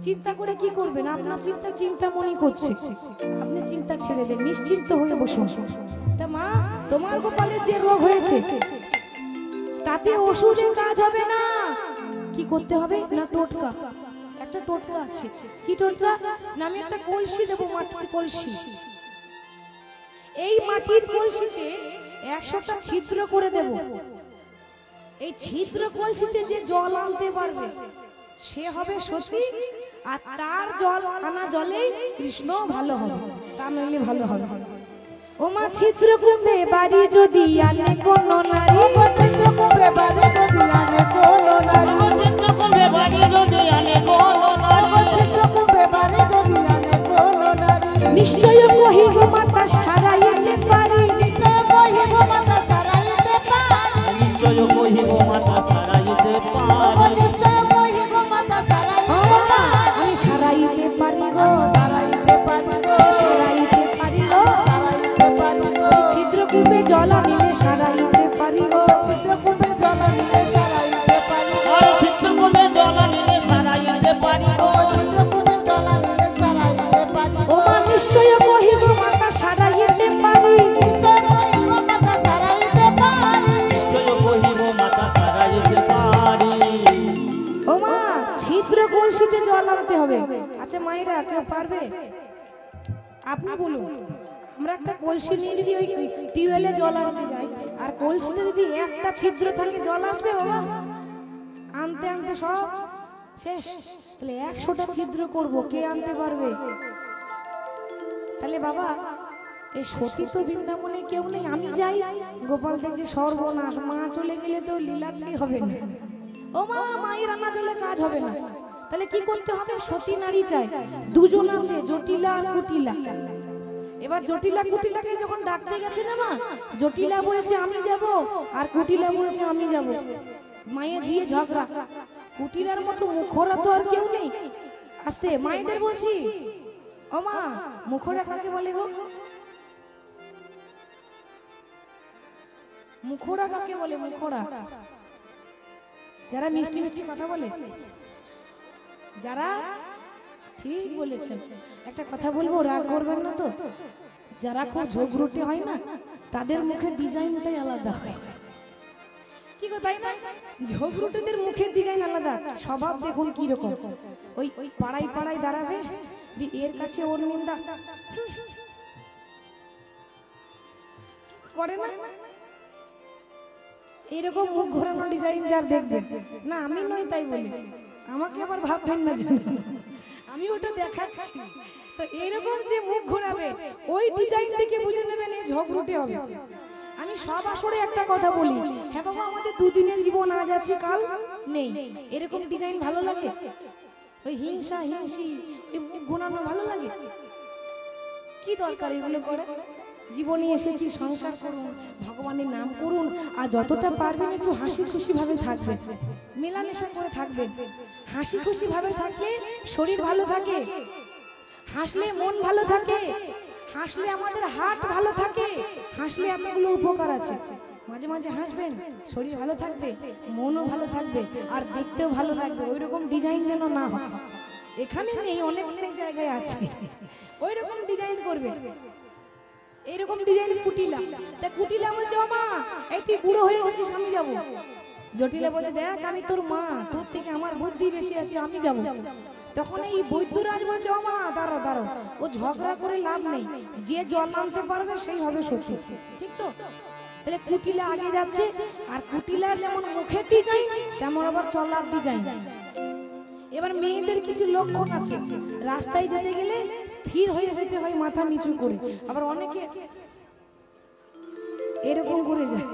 চিন্তা করে কি করবেন? আপনার চিন্তা চিন্তামণি করছে, আপনি চিন্তা ছেড়ে দেন, নিশ্চিন্ত হয়ে বসুন। তা মা তোমার গোপালে যে রোগ হয়েছে তাতে ওষুধে কাজ হবে না। কি করতে হবে? না টোটকা, একটা টোটকা আছে। কি টোটকা? না আমি একটা কলসি দেবো, মাটির কলসি। এই মাটির কলসিতে 100টা ছিদ্র করে দেব। এই ছিদ্র কলসিতে যে জল আনতে পারবে সে হবে সতী, আর তার জল আনা জলেই কৃষ্ণ ভালো হবে, তা নইলে ভালো হবে। ও মা ছিদ্র কুম্ভে বাড়ি যদি আনে কোন নারী, ছিদ্র কুম্ভে বাড়ি যদি আনে কোন নারী, চিত্র কুম্ভে বাড়ি যদি আনে কোন নারী, ছিদ্র কুম্ভে বাড়ি যদি আনে কোন নারী, নিশ্চয় কহিব মাতা সারাইতে পারি, নিশ্চয় কহিব মাতা সারাইতে পারি, নিশ্চয় কহিব মাতা সারাইতে পারি, নিশ্চয় কহিব মাতা সারাইতে পারি, আমি সারাইতে পারি গো, সারাইতে পারি গো, সারাইতে পারি গো, সারাইতে পারি গো, ছিদ্র কুম্ভে জল আনিলে সারাইতে পারি গো, ছিদ্র কুম্ভে জল আনিলে সারাইতে পারি গো, আর চিত্র কুম্ভে জল আনিলে সারাইতে পারি গো, ছিদ্র কুম্ভে জল আনিলে সারাইতে পারি ও গো, মা নিশ্চয় কহিব মাতা সারাইতে পারি, নিশ্চয় কহিব মাতা সারাইতে পারি, নিশ্চয় কহিব মাতা সারাইতে পারি। ও মা ছিদ্র কলসিতে জল আনতে হবে। আচ্ছা মায়েরা কেউ পারবে? আপনি বলুন। আমরা একটা কলসি নিয়ে যদি ওই টিউবওয়েলে জল আনতে যাই, আর কলসিতে যদি একটা ছিদ্র থাকে জল আসবে বাবা? আনতে আনতে সব শেষ। তাহলে 100টা ছিদ্র করব, কে আনতে পারবে? তাহলে বাবা এই সতী তো বৃন্দাবনে কেউ নেই, আমি যাই, গোপাল দেখছে সর্বনাশ, মা চলে গেলে তো লীলাটাই হবে না। ও মা মায়ের আনা চলে কাজ হবে না। তাহলে কি করতে হবে? সতী নারী চাই, দুজন আছে, জটিলা আর কুটিলা। এবার জটিলা কুটিলাকে যখন ডাকতে গেছে না মা, জটিলা বলছে আমি যাব, আর কুটিলা বলছে আমি যাব। মায়ে ঝিয়ে ঝগড়া। কুটিলার মতো মুখরা তো আর কেউ নেই। আস্তে মায়েদের বলছি, ও মা মুখরা কাকে বলে গো? মুখরা কাকে বলে? মুখরা যারা মিষ্টি মিষ্টি কথা বলে, যারা, ঠিক বলেছেন। একটা কথা বলবো, রাগ করবেন না তো? যারা খুব ঝগড়ুটে হয় না, তাদের মুখের ডিজাইনটাই আলাদা হয়। কি গো তাই না? ঝগড়ুটেদের মুখের ডিজাইন আলাদা, স্বভাব দেখুন কি রকম। ওই ওই পাড়ায় পাড়ায় দাঁড়াবে, এর কাছে ওর নিন্দা করে না, এরকম মুখ ঘোরানো ডিজাইন যার দেখবেন না, আমি নই তাই বলে আমাকে আবার ভাববেন না যে আমি ওটা দেখাচ্ছি। তো এরকম যে মুখ ঘোরাবে ওই ডিজাইন দেখে বুঝে নেবেন এই ঝগড়ুটে হবে। আমি সব আসরে একটা কথা বলি, হ্যাঁ বাবা আমাদের দুদিনের জীবন, আজ আছে কাল নেই, এরকম ডিজাইন ভালো লাগে? ওই হিংসা হিংসি এই মুখ ঘোরানো ভালো লাগে? কি দরকার এগুলো করে? জীবনে এসেছি, সংসার করুন, ভগবানের নাম করুন, আর যতটা পারবেন একটু হাসি খুশি ভাবে থাকবেন, মেলামেশা করে থাকবেন। হাসি খুশি ভাবে থাকলে শরীর ভালো থাকে, হাসলে মন ভালো থাকে, হাসলে আমাদের হার্ট ভালো থাকে, হাসলে এতগুলো উপকার আছে। মাঝে মাঝে হাসবেন, শরীর ভালো থাকবে, মনও ভালো থাকবে, আর দেখতেও ভালো লাগবে। ওই রকম ডিজাইন যেন না হয়, এখানে নেই, অনেক অনেক জায়গায় আছে, ওই রকম ডিজাইন করবে। এইরকম ডিজাইন কুটিলা, তা কুটিলা বলছে ও মা এই তুই বুড়ো হয়ে গেছিস, আমি যাব। জটিলা বলছে দেখ আমি তোর মা, তোর থেকে আমার বুদ্ধি বেশি আছে, আমি যাব। তখন এই বৈদ্যরাজ বলছে ও মা দাঁড়ো দাঁড়ো, ও ঝগড়া করে লাভ নেই, যে জল আনতে পারবে সেই হবে সত্যি, ঠিক তো? তাহলে কুটিলা আগে যাচ্ছে, আর কুটিলার যেমন মুখের ডিজাইন তেমন আবার চলার ডিজাইন। এবার মেয়েদের কিছু লক্ষণ আছে, রাস্তায় যেতে গেলে স্থির হয়ে যেতে হয় মাথা নিচু করে, আবার অনেকে এরকম করে যায়।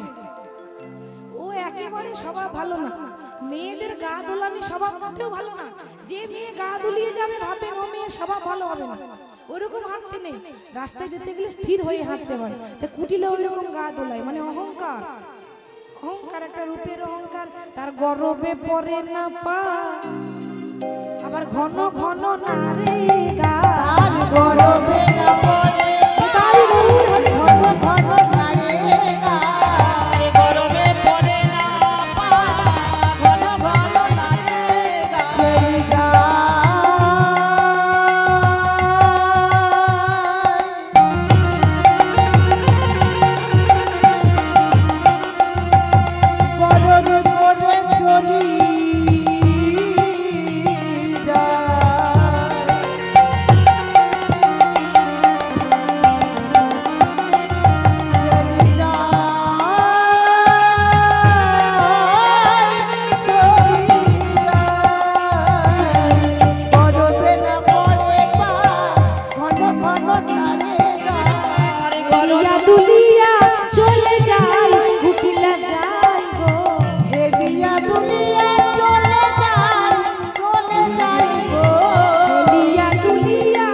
ও একেবারে স্বভাব ভালো না, মেয়েদের গা দোলানি স্বভাবটাও ভালো না। যে মেয়ে গা দুলিয়ে যাবে ভাববেন ও মেয়ে স্বভাব ভালো হবে না, ওইরকম হাঁটতে নেই। রাস্তায় যেতে গেলে স্থির হয়ে হাঁটতে হয়। তা কুটিলা ওইরকম গা দোলায়, মানে অহংকার। অহংকার একটা রূপের অহংকার, তার গর্বে পড়ে না পা, আবার ঘন ঘন নারে গা, আর গরবে না পড়ে তাই গৌর ঘন ঘন নারে গা। গরমে পড়ে না পা, ঘন ঘন নারে গা। চলে যায় গরবে করে চলি দুলিয়া দুলিয়া চলে যায়, কুটিলা যায় গো। দুলিয়া চলে যায় গো। দুলিয়া দুলিয়া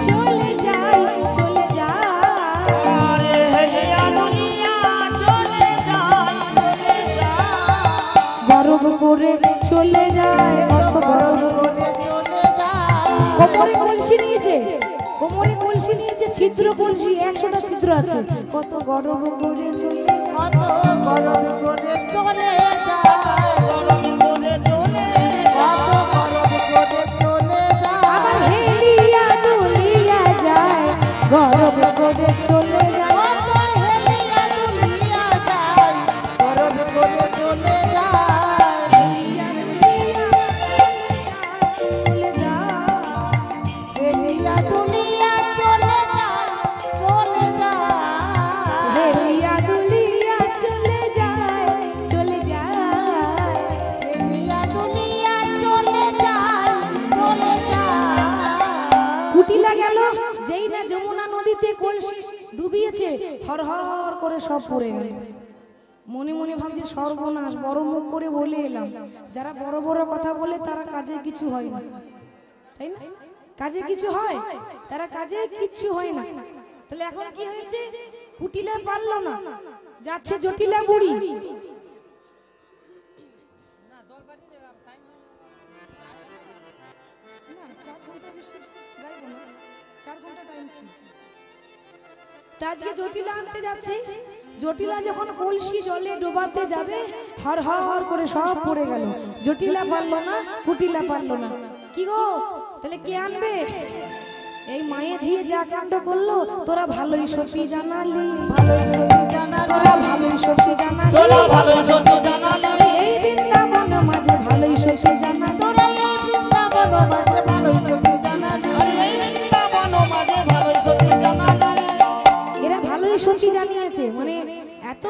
চলে যায়, চলে যায়। আরে হেলিয়া দুনিয়া চলে যায়, চলে যায়। গর্ব করে চলে যায়, কত গর্ব। কোমরে কলসি নিয়েছে, কোমরে কলসি নিয়েছে, ছিদ্র কলসি, 100টা ছিদ্র আছে। কত গর্ব করে চলে যায়। কত গরম করে চলে যায়, গরমে পড়ে চলে কত গরম করে চলে আবার যায়, হেলিয়া দুলিয়া যায়, গর্ব করে চলে যায়। কত হেলিয়া দুলিয়া যায়, গরম করে চলে যায়, হেলিয়া দুলিয়া চলে যায়। হেলিয়া দুলিয়া চলে যায়, চলে যায়, হেলিয়া দুলিয়া চলে যায়, চলে যায়। হেলিয়া দুলিয়া চলে যায়, চলে যায়। কুটিলা গেল, যেই না যমুনা নদীতে কলসি ডুবিয়েছে, হর হর করে সব পড়ে গেল। মনে মনে ভাবছে সর্বনাশ, বড় মুখ করে বলে এলাম। যারা বড় বড় কথা বলে তারা কাজে কিছু হয় না, তাই না? কাজে কিছু হয়, তারা কাজে কিছু হয় না। তাহলে এখন কি হয়েছে? কুটিলা পারলো না, যাচ্ছে জটিলা বুড়ি। আজকে জটিলা আনতে যাচ্ছে, জটিলা যখন কলসি জলে ডোবাতে যাবে, হর হর করে সব পড়ে গেল। জটিলা পারলো না, কুটিলা পারলো না। কি গো, তাহলে কে আনবে? এই মায়ে ঝিয়ে যা কাণ্ড করলো, তোরা ভালোই সত্যি জানালি, ভালোই সত্যি জানা তোরা ভালোই সত্যি জানালি। তোরা ভালো সত্য জানালি, এই বৃন্দাবন মাঝে ভালোই সত্যি জানা, তোরা এই বৃন্দাবন মাঝে ভালোই সত্যি জানালি, আরে এই বৃন্দাবন মাঝে ভালো সত্য জানালি। এরা ভালোই সত্যি জানিয়েছে। মানে এত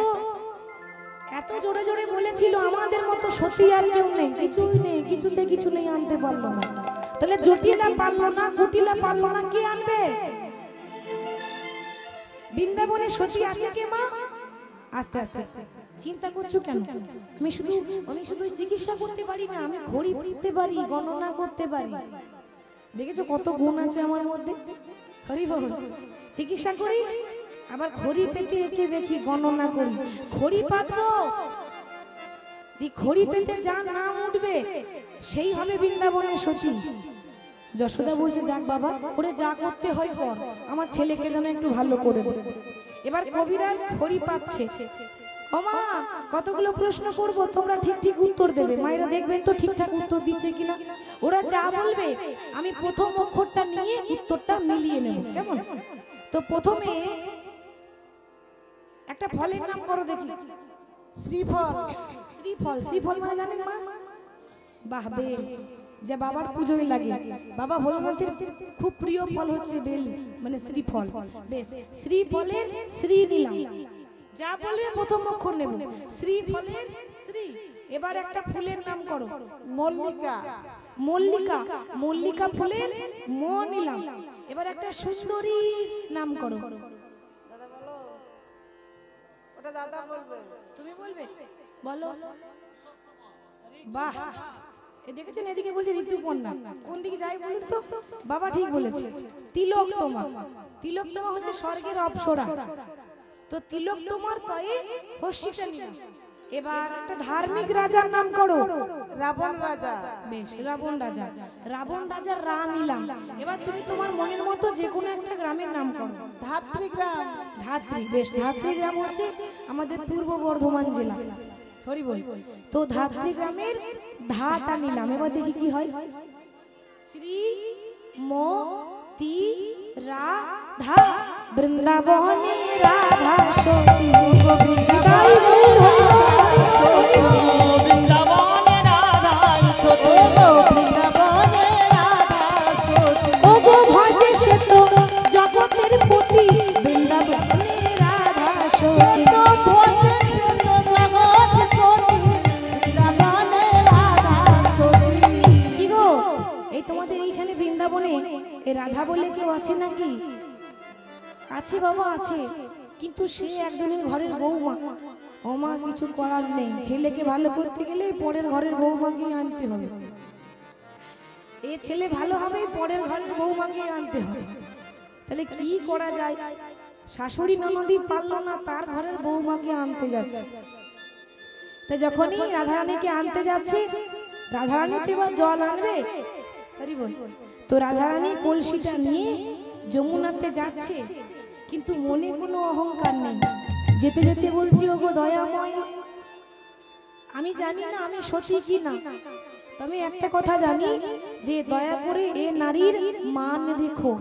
এত জোরে জোরে বলেছিল, আমাদের মতো সত্যি আর কেউ নেই, কিছুই নেই, কিছুতে কিছু নেই, আনতে পারলো না। তাহলে জটিলা পারলো না, কুটিলা পারলো না, কে আনবে? বৃন্দাবনে সতী আছে কে মা? আস্তে আস্তে চিন্তা করছো কেন? আমি শুধু চিকিৎসা করতে পারি না, আমি ঘড়ি পড়তে পারি, গণনা করতে পারি। দেখেছো কত গুণ আছে আমার মধ্যে? হরি বল। চিকিৎসা করি, আবার ঘড়ি পেতে এঁকে দেখি, গণনা করি। ঘড়ি পাতবো, ঘড়ি পেতে যা নাম উঠবে সেই হবে বৃন্দাবনের সতী। যশোদা বলছে, যাক বাবা, ওরে যা করতে হয় কর, আমার ছেলেকে যেন একটু ভালো করে দে। এবার কবিরাজ খড়ি পাচ্ছে। ও মা, কতগুলো প্রশ্ন করব, তোমরা ঠিক ঠিক উত্তর দেবে। মায়েরা দেখবেন তো ঠিকঠাক উত্তর দিচ্ছে কিনা। ওরা যা বলবে আমি প্রথম অক্ষরটা নিয়ে উত্তরটা মিলিয়ে নেব, কেমন? তো প্রথমে একটা ফলের নাম করো দেখি। শ্রীফল। শ্রীফল। শ্রীফল মানে জানেন মা? বাহ, বেল, যে বাবার পুজোয় লাগে। বাবা ভোলানাথের খুব প্রিয় ফল হচ্ছে বেল, মানে শ্রীফল। বেশ, শ্রীফলের শ্রী নিলাম, যা বলবে প্রথম অক্ষর নেব। শ্রী ফলের শ্রী। এবার একটা ফুলের নাম করো। মল্লিকা। মল্লিকা। মল্লিকা ফুলের ম নিলাম। এবার একটা সুন্দরী নাম করো। ওটা দাদা বলবে। তুমি বলবে? বলো। বাহ, এ দেখেছেন এদিকে বলছে ঋতুপর্ণা, কোন দিকে যাই বলুন তো? বাবা ঠিক বলেছে। তিলোত্তমা। তিলোত্তমা হচ্ছে স্বর্গের অপ্সরা। তো তিলোত্তমার তয়ে হর্ষিটা নিলাম। এবার একটা ধার্মিক রাজার নাম করো। রাবণ রাজা। বেশ, রাবণ রাজা। রাবণ রাজার রা নিলাম। এবার তুমি তোমার মনের মতো যে কোনো একটা গ্রামের নাম করো। ধাত্রী গ্রাম। ধাত্রী। বেশ, ধাত্রী গ্রাম হচ্ছে আমাদের পূর্ব বর্ধমান জেলা। হরি বল। তো ধাত্রী গ্রামের ধাটা নিলাম। এবার দেখি কি হয়। শ্রী ম তি রাধা বৃন্দাবনে রাধা সতী গোবিন্দাই বৃন্দাবনে রাধাই সতী বৃন্দাবনে রাধা সতী। ও গো ভজে সে তো জগতের পতি বৃন্দাবনে রাধা সতী। তো ভোজে সে তো জগৎ সতী, বৃন্দাবনে রাধা সতী। কি গো, এই তোমাদের এইখানে বৃন্দাবনে এ রাধা বলে কেউ আছে নাকি? আছে বাবা, আছে। কিন্তু সে একজনের ঘরের বৌমা। ও মা, কিছু করার নেই। ছেলেকে ভালো করতে গেলে পরের ঘরের বৌমাকে আনতে হবে। এ ছেলে ভালো হবে, পরের ঘরের বৌমাকে আনতে হবে। তাহলে কি করা যায়? শাশুড়ি ননদি পারলো না, তার ঘরের বৌমাকে আনতে যাচ্ছে। তা যখনই রাধারানীকে আনতে যাচ্ছে, রাধারানী তো এবার জল আনবে। হরি বল। তো রাধারানী কলসিটা নিয়ে যমুনাতে যাচ্ছে, কিন্তু মনে কোনো অহংকার নেই। যেতে যেতে বলছি, ওগো দয়াময়, আমি জানি না আমি সতী কি না, তবে একটা কথা জানি যে দয়া করে এ নারীর মান রেখো।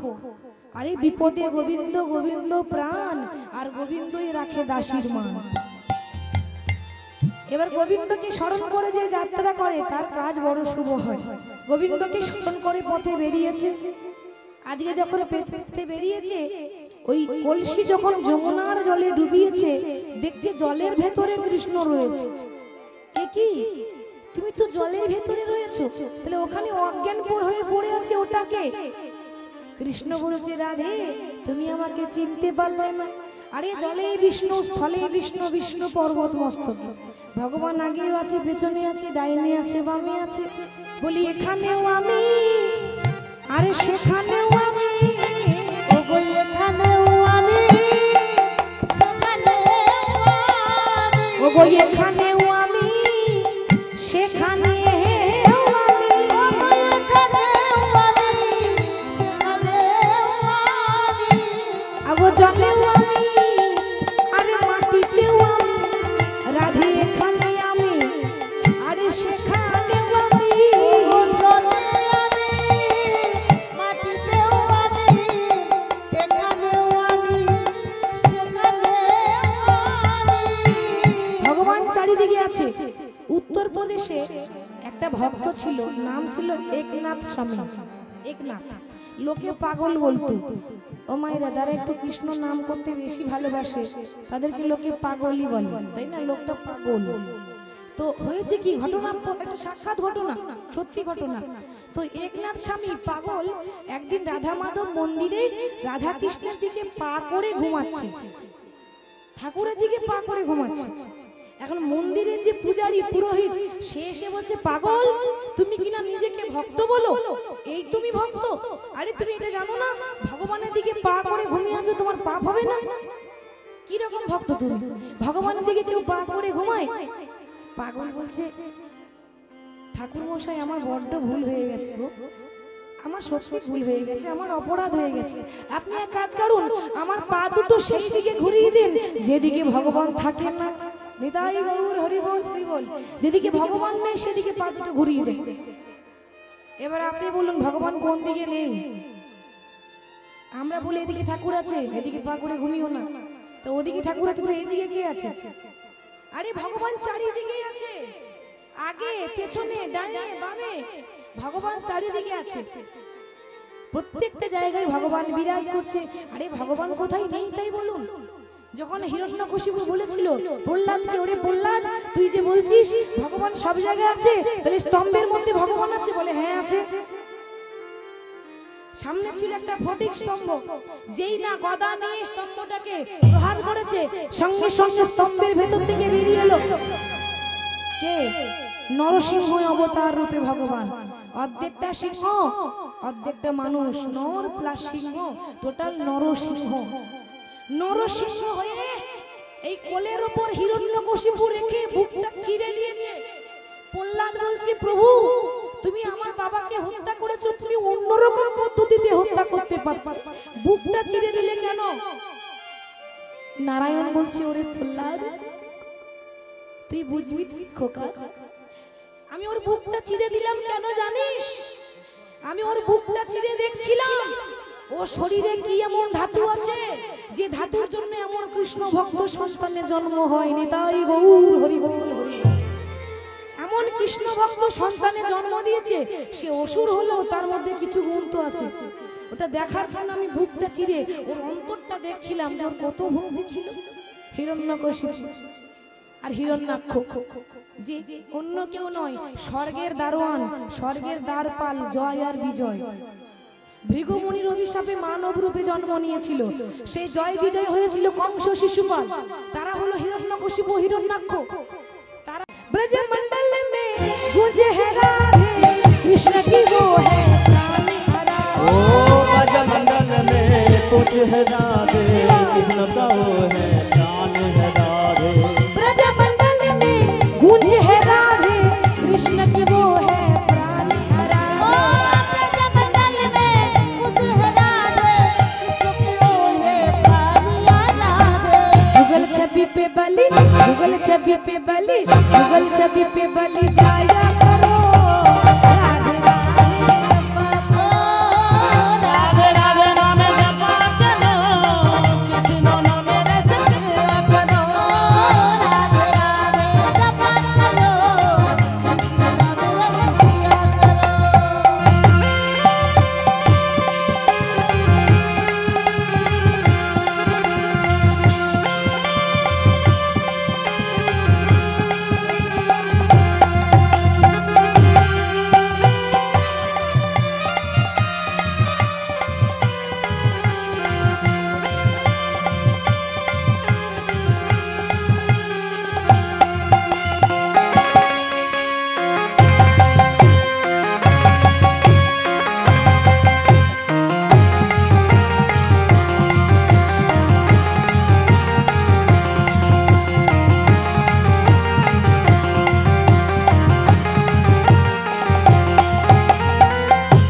আরে বিপদে গোবিন্দ গোবিন্দ প্রাণ, আর গোবিন্দই রাখে দাসীর মান। এবার গোবিন্দকে স্মরণ করে যে যাত্রা করে তার কাজ বড় শুভ হয়। গোবিন্দকে স্মরণ করে পথে বেরিয়েছে। আজকে যখন পথে বেরিয়েছে, ওই কলসি যখন যমুনার জলে ডুবিয়েছে, দেখছে জলের ভেতরে কৃষ্ণ রয়েছে। এ কি, তুমি তো জলের ভেতরে রয়েছো, তাহলে ওখানে অজ্ঞান হয়ে পড়ে আছে, ওটাকে? কৃষ্ণ বলছে, রাধে তুমি আমাকে চিনতে পারলে না? আরে জলে বিষ্ণু, স্থলে বিষ্ণু, বিষ্ণু পর্বত মস্তক। ভগবান আগেও আছে, পেছনে আছে, ডাইনে আছে, বামে আছে। বলি এখানেও আমি, আরে সেখানেও আমি। ওগো এখানেও আমি, সেখানেও আমি। ওগো এখানেও আমি, সেখানেও আমি। ওগো এখানেও আমি, সেখানেও আমি। আগো জলেও আমি, আরে মাটিতেও আমি। রাধে এখানে আমি, আরে সেখানেও আমি। ওগো জলে আমি, মাটিতেও আমি, এখানেও আমি, সেখানেও আমি। ভগবান চারিদিকে আছে। উত্তরপ্রদেশে একটা ভক্ত ছিল, নাম ছিল একনাথ স্বামী। একনাথ, লোকে পাগল বলতো। ও মায়েরা, যারা একটু কৃষ্ণ নাম করতে বেশি ভালোবাসে তাদেরকে লোকে পাগলই বলে, তাই না? লোকটা পাগল। তো হয়েছে কি ঘটনা, একটা সাক্ষাৎ ঘটনা, সত্যি ঘটনা। তো একনাথ স্বামী পাগল একদিন রাধা মাধব মন্দিরে রাধা কৃষ্ণের দিকে পা করে ঘুমাচ্ছে, ঠাকুরের দিকে পা করে ঘুমাচ্ছে। এখন মন্দিরের যে পূজারী পুরোহিত, সে এসে বলছে, পাগল তুমি কিনা নিজেকে ভক্ত বলো, এই তুমি ভক্ত? আরে তুমি এটা জানো না ভগবানের দিকে পা করে ঘুমিয়ে আছো, তোমার পাপ হবে না? কি রকম ভক্ত তুমি? ভগবানের দিকে কেউ পা করে ঘুমায়? পাগল বলছে, ঠাকুর মশাই আমার বড্ড ভুল হয়ে গেছে গো, আমার সত্যি ভুল হয়ে গেছে, আমার অপরাধ হয়ে গেছে। আপনি এক কাজ করুন, আমার পা দুটো সেই দিকে ঘুরিয়ে দিন যেদিকে ভগবান থাকেন না। নিতাই গৌর হরি বল, হরি বল। যেদিকে ভগবান নেই সেদিকে পা দুটো ঘুরিয়ে দেন। এবার আপনি বলুন ভগবান কোন দিকে নেই? আমরা বলি এদিকে ঠাকুর আছে, এদিকে পা করে ঘুমিও না। তো ওদিকে ঠাকুর আছে, এদিকে কে আছে? আরে ভগবান চারিদিকেই আছে, আগে পেছনে ডানে বামে ভগবান চারিদিকে আছে। প্রত্যেকটা জায়গায় ভগবান বিরাজ করছে। আরে ভগবান কোথায় নেই তাই বলুন? যখন হিরণ্যকশিপু বলেছিল প্রহ্লাদকে, ওরে প্রহ্লাদ তুই যে বলছিস ভগবান সব জায়গায় আছে, তাহলে স্তম্ভের মধ্যে ভগবান আছে? বলে হ্যাঁ আছে। সামনে ছিল একটা ফটিক স্তম্ভ, যেই না গদা নিয়ে স্তম্ভটাকে প্রহার করেছে, সঙ্গে সঙ্গে স্তম্ভের ভেতর থেকে বেরিয়ে এলো কে? নরসিংহ অবতার রূপে ভগবান। অর্ধেকটা সিংহ অর্ধেকটা মানুষ, নর প্লাস সিংহ, টোটাল নরসিংহ। নরসিংহ হয়ে এই কোলের উপর হিরণ্যকশিপু রেখে বুকটা চিরে দিয়েছে। প্রহ্লাদ বলছে প্রভু তুমি আমার বাবাকে হত্যা করেছো, তুমি অন্যরকম পদ্ধতিতে হত্যা করতে পারতে, বুকটা চিরে দিলে কেন? নারায়ণ বলছে ওরে প্রহ্লাদ তুই বুঝবি খোকা, আমি ওর বুকটা চিরে দিলাম কেন জানিস? আমি ওর বুকটা চিরে দেখছিলাম ও শরীরে কি এমন ধাতু আছে যে ধাতুর জন্য এমন কৃষ্ণ ভক্ত সন্তানের জন্ম হয়নি। তাই গৌর হরি বল হরি। এমন কৃষ্ণ ভক্ত সন্তানের জন্ম দিয়েছে, সে অসুর হলেও তার মধ্যে কিছু গুণ তো আছে। ওটা দেখার জন্য আমি বুকটা চিরে ওর অন্তরটা দেখছিলাম যে ওর কত ভক্তি ছিল। হিরণ্যকশিপু আর হিরণ্যাক্ষ যে অন্য কেউ নয়, স্বর্গের দারোয়ান, স্বর্গের দ্বারপাল, জয় আর বিজয়। ভৃগুমুনির অভিশাপে মানব রূপে জন্ম নিয়েছিল, সেই জয় বিজয় হয়েছিল কংস শিশুপাল। তারা হলো হিরণ্যকশিপু হিরণ্যাক্ষ। তারা ব্রজমंडल में गूंजे है राधे कृष्ण की वो है प्राण हरा। ओ ब्रजमंडल में कुछ है राधे कृष्ण का वो है प्राण है राधे। ब्रजमंडल में गूंजे है राधे कृष्ण की वो है प्राण हरा। ओ ब्रजमंडल में कुछ है राधे कृष्ण की वो है प्राण राधे। जुगल छवि पे बलि, जुगल छवि पे बलि, जुगल छवि पे बलि जाया करो। राधे राधे राधे नाम जपा करो, कृष्ण नाम रस पिया करो। राधे राधे जपा करो, कृष्ण नाम रस पिया करो।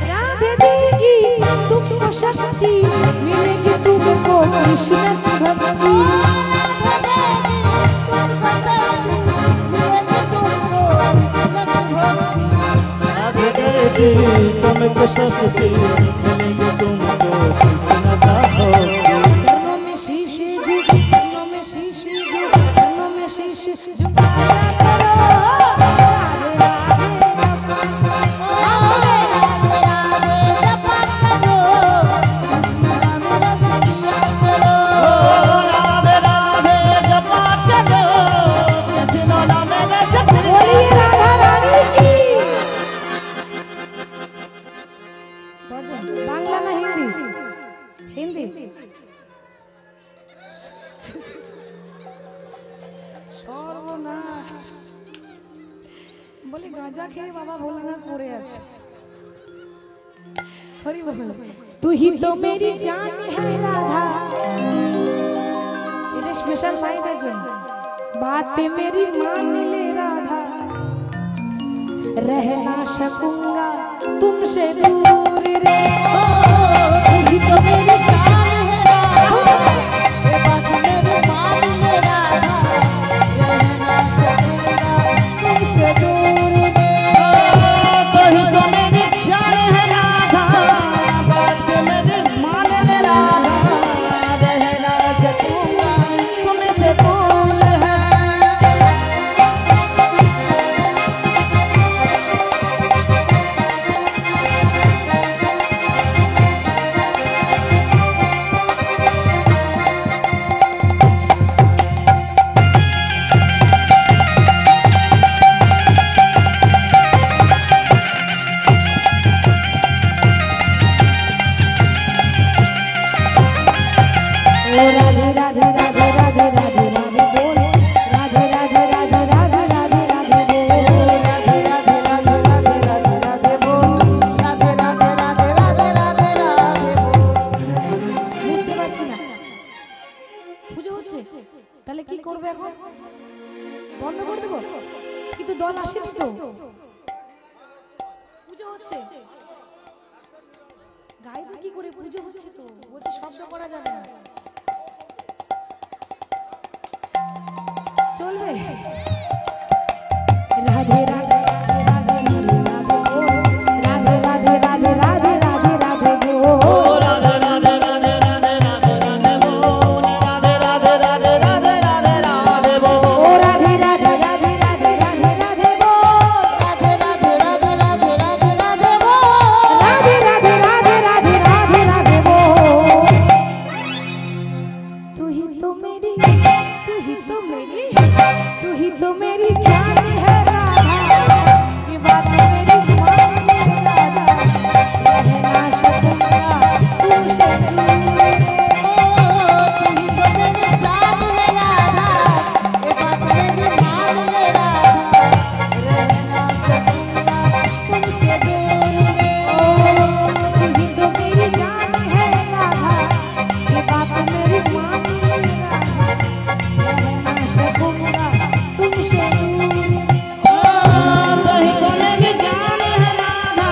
राधे देगी तुमको शक्ति, मिलेगी तुमको कृष्ण की भक्ति। राधे देगी तुमको शक्ति, मिलेगी तुमको कृष्ण का भक्ति। चरणों में शीश झुक, चरणों में शीश झुक, चरणों में शीश झुकाया करो। राधे राधे राधे राधे जपा करो, कृष्ण नाम रस पिया बोलिए राधा रानी की। बांग्ला ना हिंदी? हिंदी। সর্বনাশ। বলে গাঁজা খেয়ে বাবা ভোলানাথ পড়ে আছে। হরি বল। তু হি তো মেরি জান है রাধা। এটা স্পেশাল মাইদের জন্য। बात मेरी मान ले राधा, रह ना सकूंगा तुमसे दूर रे। तू तो मेरी जान है राधा, ये बात मेरी मान ले राधा, रहना सकूंगा तुमसे दूर में। कोई तो मेरी जान है राधा, बात मेरी मान ले राधा, रहना सकूंगा तुमसे दूर है। হচ্ছে, তাহলে কি করবে এখন? বন্ধ করে দেবো? কিন্তু দল আসেনি তো, পুজো হচ্ছে, গাইব কি করে? পুজো হচ্ছে তো, বলছে শব্দ করা যাবে না। চলবে? রাধে রাধে রাধে রাধে রাধে গো, রাধে রাধে রাধে রাধে রাধে রাধে গো, রাধে রাধে রাধে রাধে রাধে রাধে বল, রাধে রাধে রাধে রাধে রাধে রাধে বল, ও রাধে রাধে রাধে রাধে রাধে রাধে গো, রাধে রাধে রাধে রাধে রাধে রাধে গো, রাধে রাধে রাধে রাধে রাধে রাধে গো। तू ही तो मेरी, तू ही तो मेरी, तू ही तो मेरी जान है राधा, ये बात मेरी मान ले राधा, रहना शकूंगा तुझसे दूर। तू ही तो मेरी जान है राधा, ये बात मेरी मान ले राधा, रहना सकूंगा तुमसे दूर तू ही तो मेरी जान है राधा, ये बात मेरी मान ले राधा, रहना शकूंगा तुमसे दूर। कहीं को मेरी जान है राधा,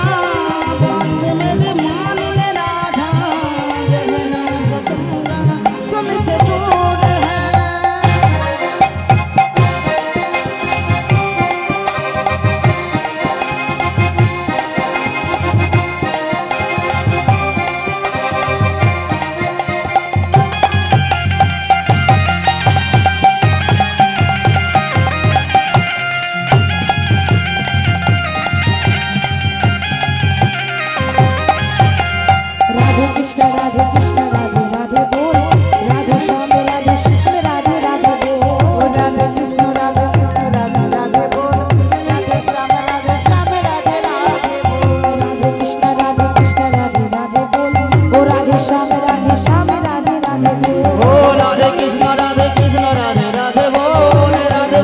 बात मेरी मान ले राधा, रहना सकूंगा तुमसे दूर है। राधे कृष्ण राधे राधे बोल, राधे श्याम राधे कृष्ण राधे राधे बोल, राधे कृष्ण राधे राधे बोल, राधे श्याम राधे राधे बोल, राधे कृष्ण राधे राधे बोल, ओ राधे श्याम राधे राधे बोल, ओ राधे कृष्ण राधे राधे बोल, राधे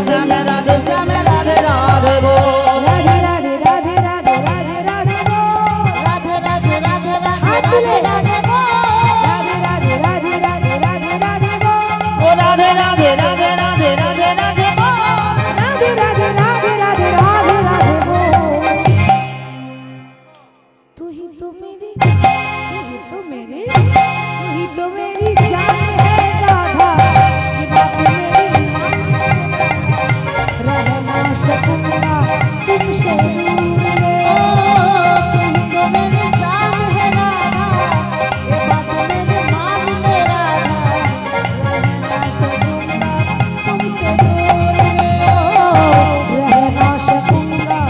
श्याम राधे राधे बोल, राधे राधे राधे राधे राधे राधे बोल, राधे राधे राधे हाथ राधे ले। राधे बोल, राधे राधे राधे राधे राधे राधे बोल, ओ राधे राधे राधे राधे राधे राधे बोल, राधे राधे राधे राधे राधे राधे बोल। तू ही तो मेरी, तू ही तो मेरी, तू ही तो मेरी जान है राधा, ये बात मेरी मान ले राधा, रहना शकूंगा तुमसे दूर रे। तू ही तो मेरी जान है राधा, ये बात मेरी मान ले राधा, रहना सकूंगा तुमसे दूर रे, रहना शकूंगा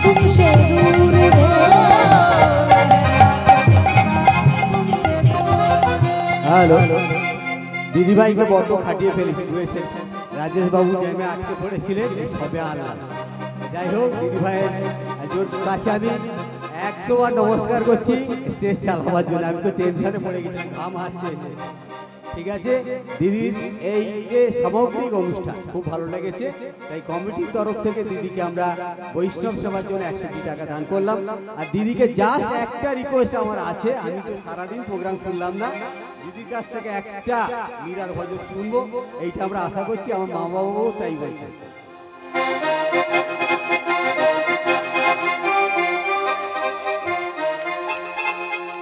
तुमसे दूर रे। হ্যালো দিদিভাইকে বড্ড খাটিয়ে ফেলেছে, রাজেশ বাবু জ্যামে আটকে পড়েছিলেন, সবে আনলাম। যাই হোক দিদিভাইয়ের কাছে আমি 100 বার নমস্কার করছি স্টেজ চালাবার জন্য। আমি তো টেনশনে পড়ে গেছিলাম, ঘাম আসছে। ঠিক আছে, দিদির এই যে সামগ্রিক অনুষ্ঠান খুব ভালো লেগেছে, তাই কমিটির তরফ থেকে দিদিকে আমরা বৈষ্ণব সেবার জন্য 100 টাকা দান করলাম। আর দিদিকে জাস্ট একটা রিকোয়েস্ট আমার আছে, আমি তো সারাদিন প্রোগ্রাম শুনলাম না, দিদির কাছ থেকে একটা মীরার ভজন শুনবো, এইটা আমরা আশা করছি। আমার মা বাবাও তাই বলছে।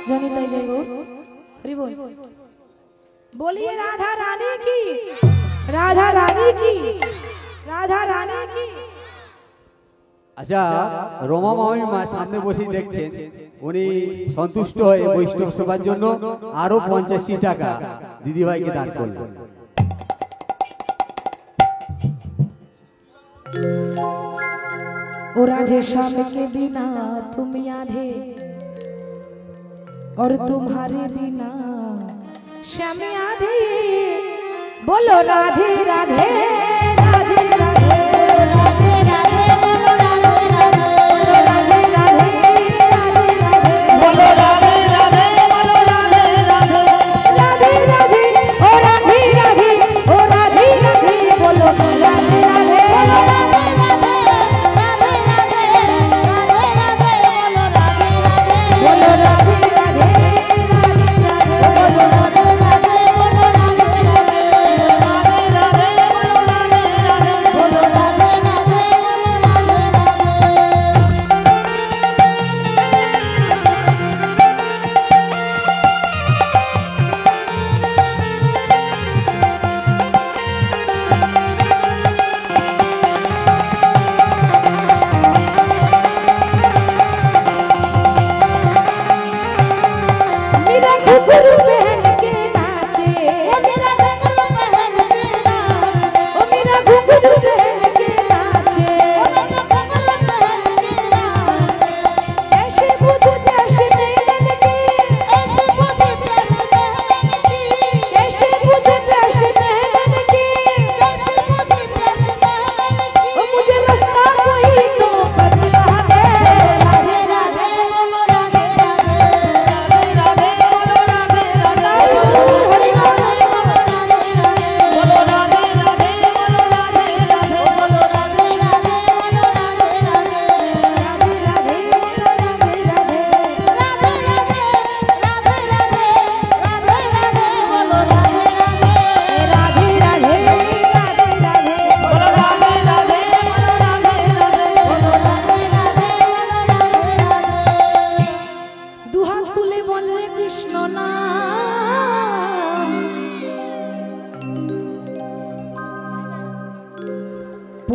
জানি তাই যাই গো, হরি বল। बोलिए राधा रानी की, राधा रानी की, राधा रानी की। আচ্ছা, রমা মামি মা সামনে বসেই দেখছেন, উনি সন্তুষ্ট হয়ে বৈষ্ণব সেবার জন্য আরো 50 টাকা দিদিভাইকে দান করলেন। ओ राधे श्याम के बिना तुम आधे, और तुम्हारे बिना श्याम आधे। बोलो राधे राधे राधे राधे राधे राधे बोलो राधे राधे, राधे राधे राधे राधे बोलो राधे राधे बोलो राधे राधे, राधे राधे ओ राधे राधे ओ राधे राधे बोलो राधे राधे बोलो राधे राधे, राधे राधे, राधे राधे बोलो राधे राधे, बोलो राधे राधे राधे राधे बोलो राधे राधे बोलो राधे राधे,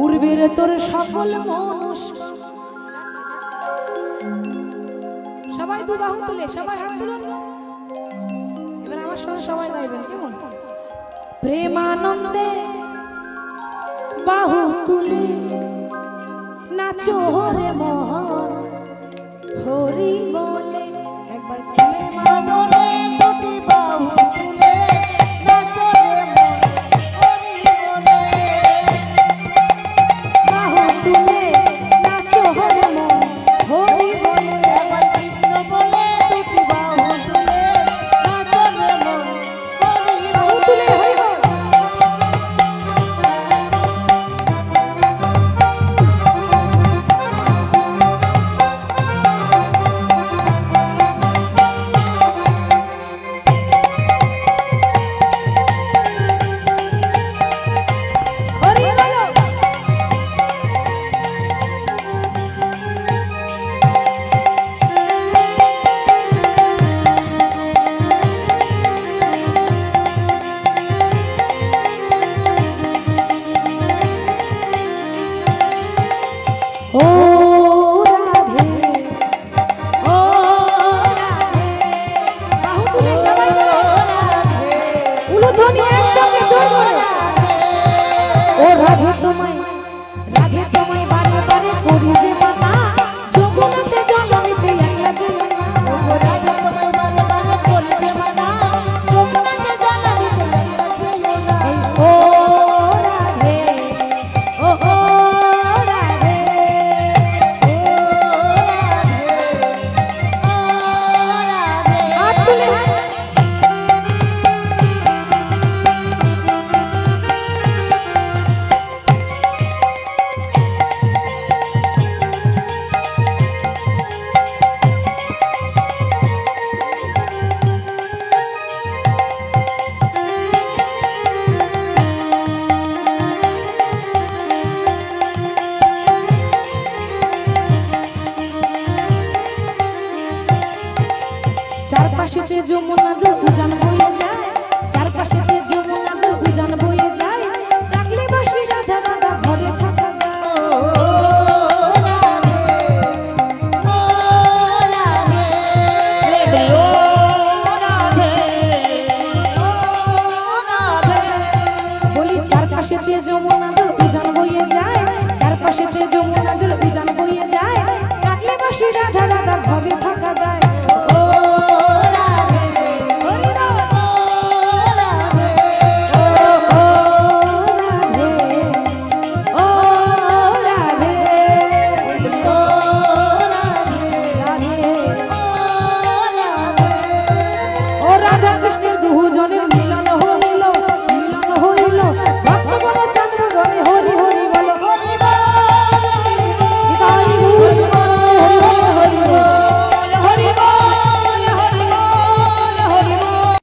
পূর্বের তোর সকল মনুষ্য সবাই দু বাহু তুলে সবাই হাত তুলুন এবার আমার সঙ্গে সবাই গাইবেন কেমন প্রেমানন্দে বাহু তুলে নাচো হরে মোহন হরি বলে একবার বলে দুটি বাহু তুলে নাচো রে মন হরি বলে বাহু তুলে নাচো হরে মোহন হরি বলে একবার কৃষ্ণ বলে দুটি বাহু তুলে নাচো রে মন হরি বাহু তুলে হরি বল হরি বলো ও রাধে ও রাধে বাহু তুলে সবাই বলো উলুধ্বনি একসঙ্গে জোর করে ও রাধে তোমায় বারে বারে করি যে মাতা যমুনাতে জলমিতে একলা দিলে না ও রাধা তোমায় বারে বারে বলতে মানা যমুনাতে জানা দিতে লাগছে না ও রাধে ও রাধে হাত তুলে হাত চারপাশেতে যমুনা জল উজান বয়ে যায় চারপাশেতে যমুনা জল উজান বয়ে যায় ডাকলে বাসি রাধা রাধা ঘরে থাকা বলি চারপাশেতে যমুনা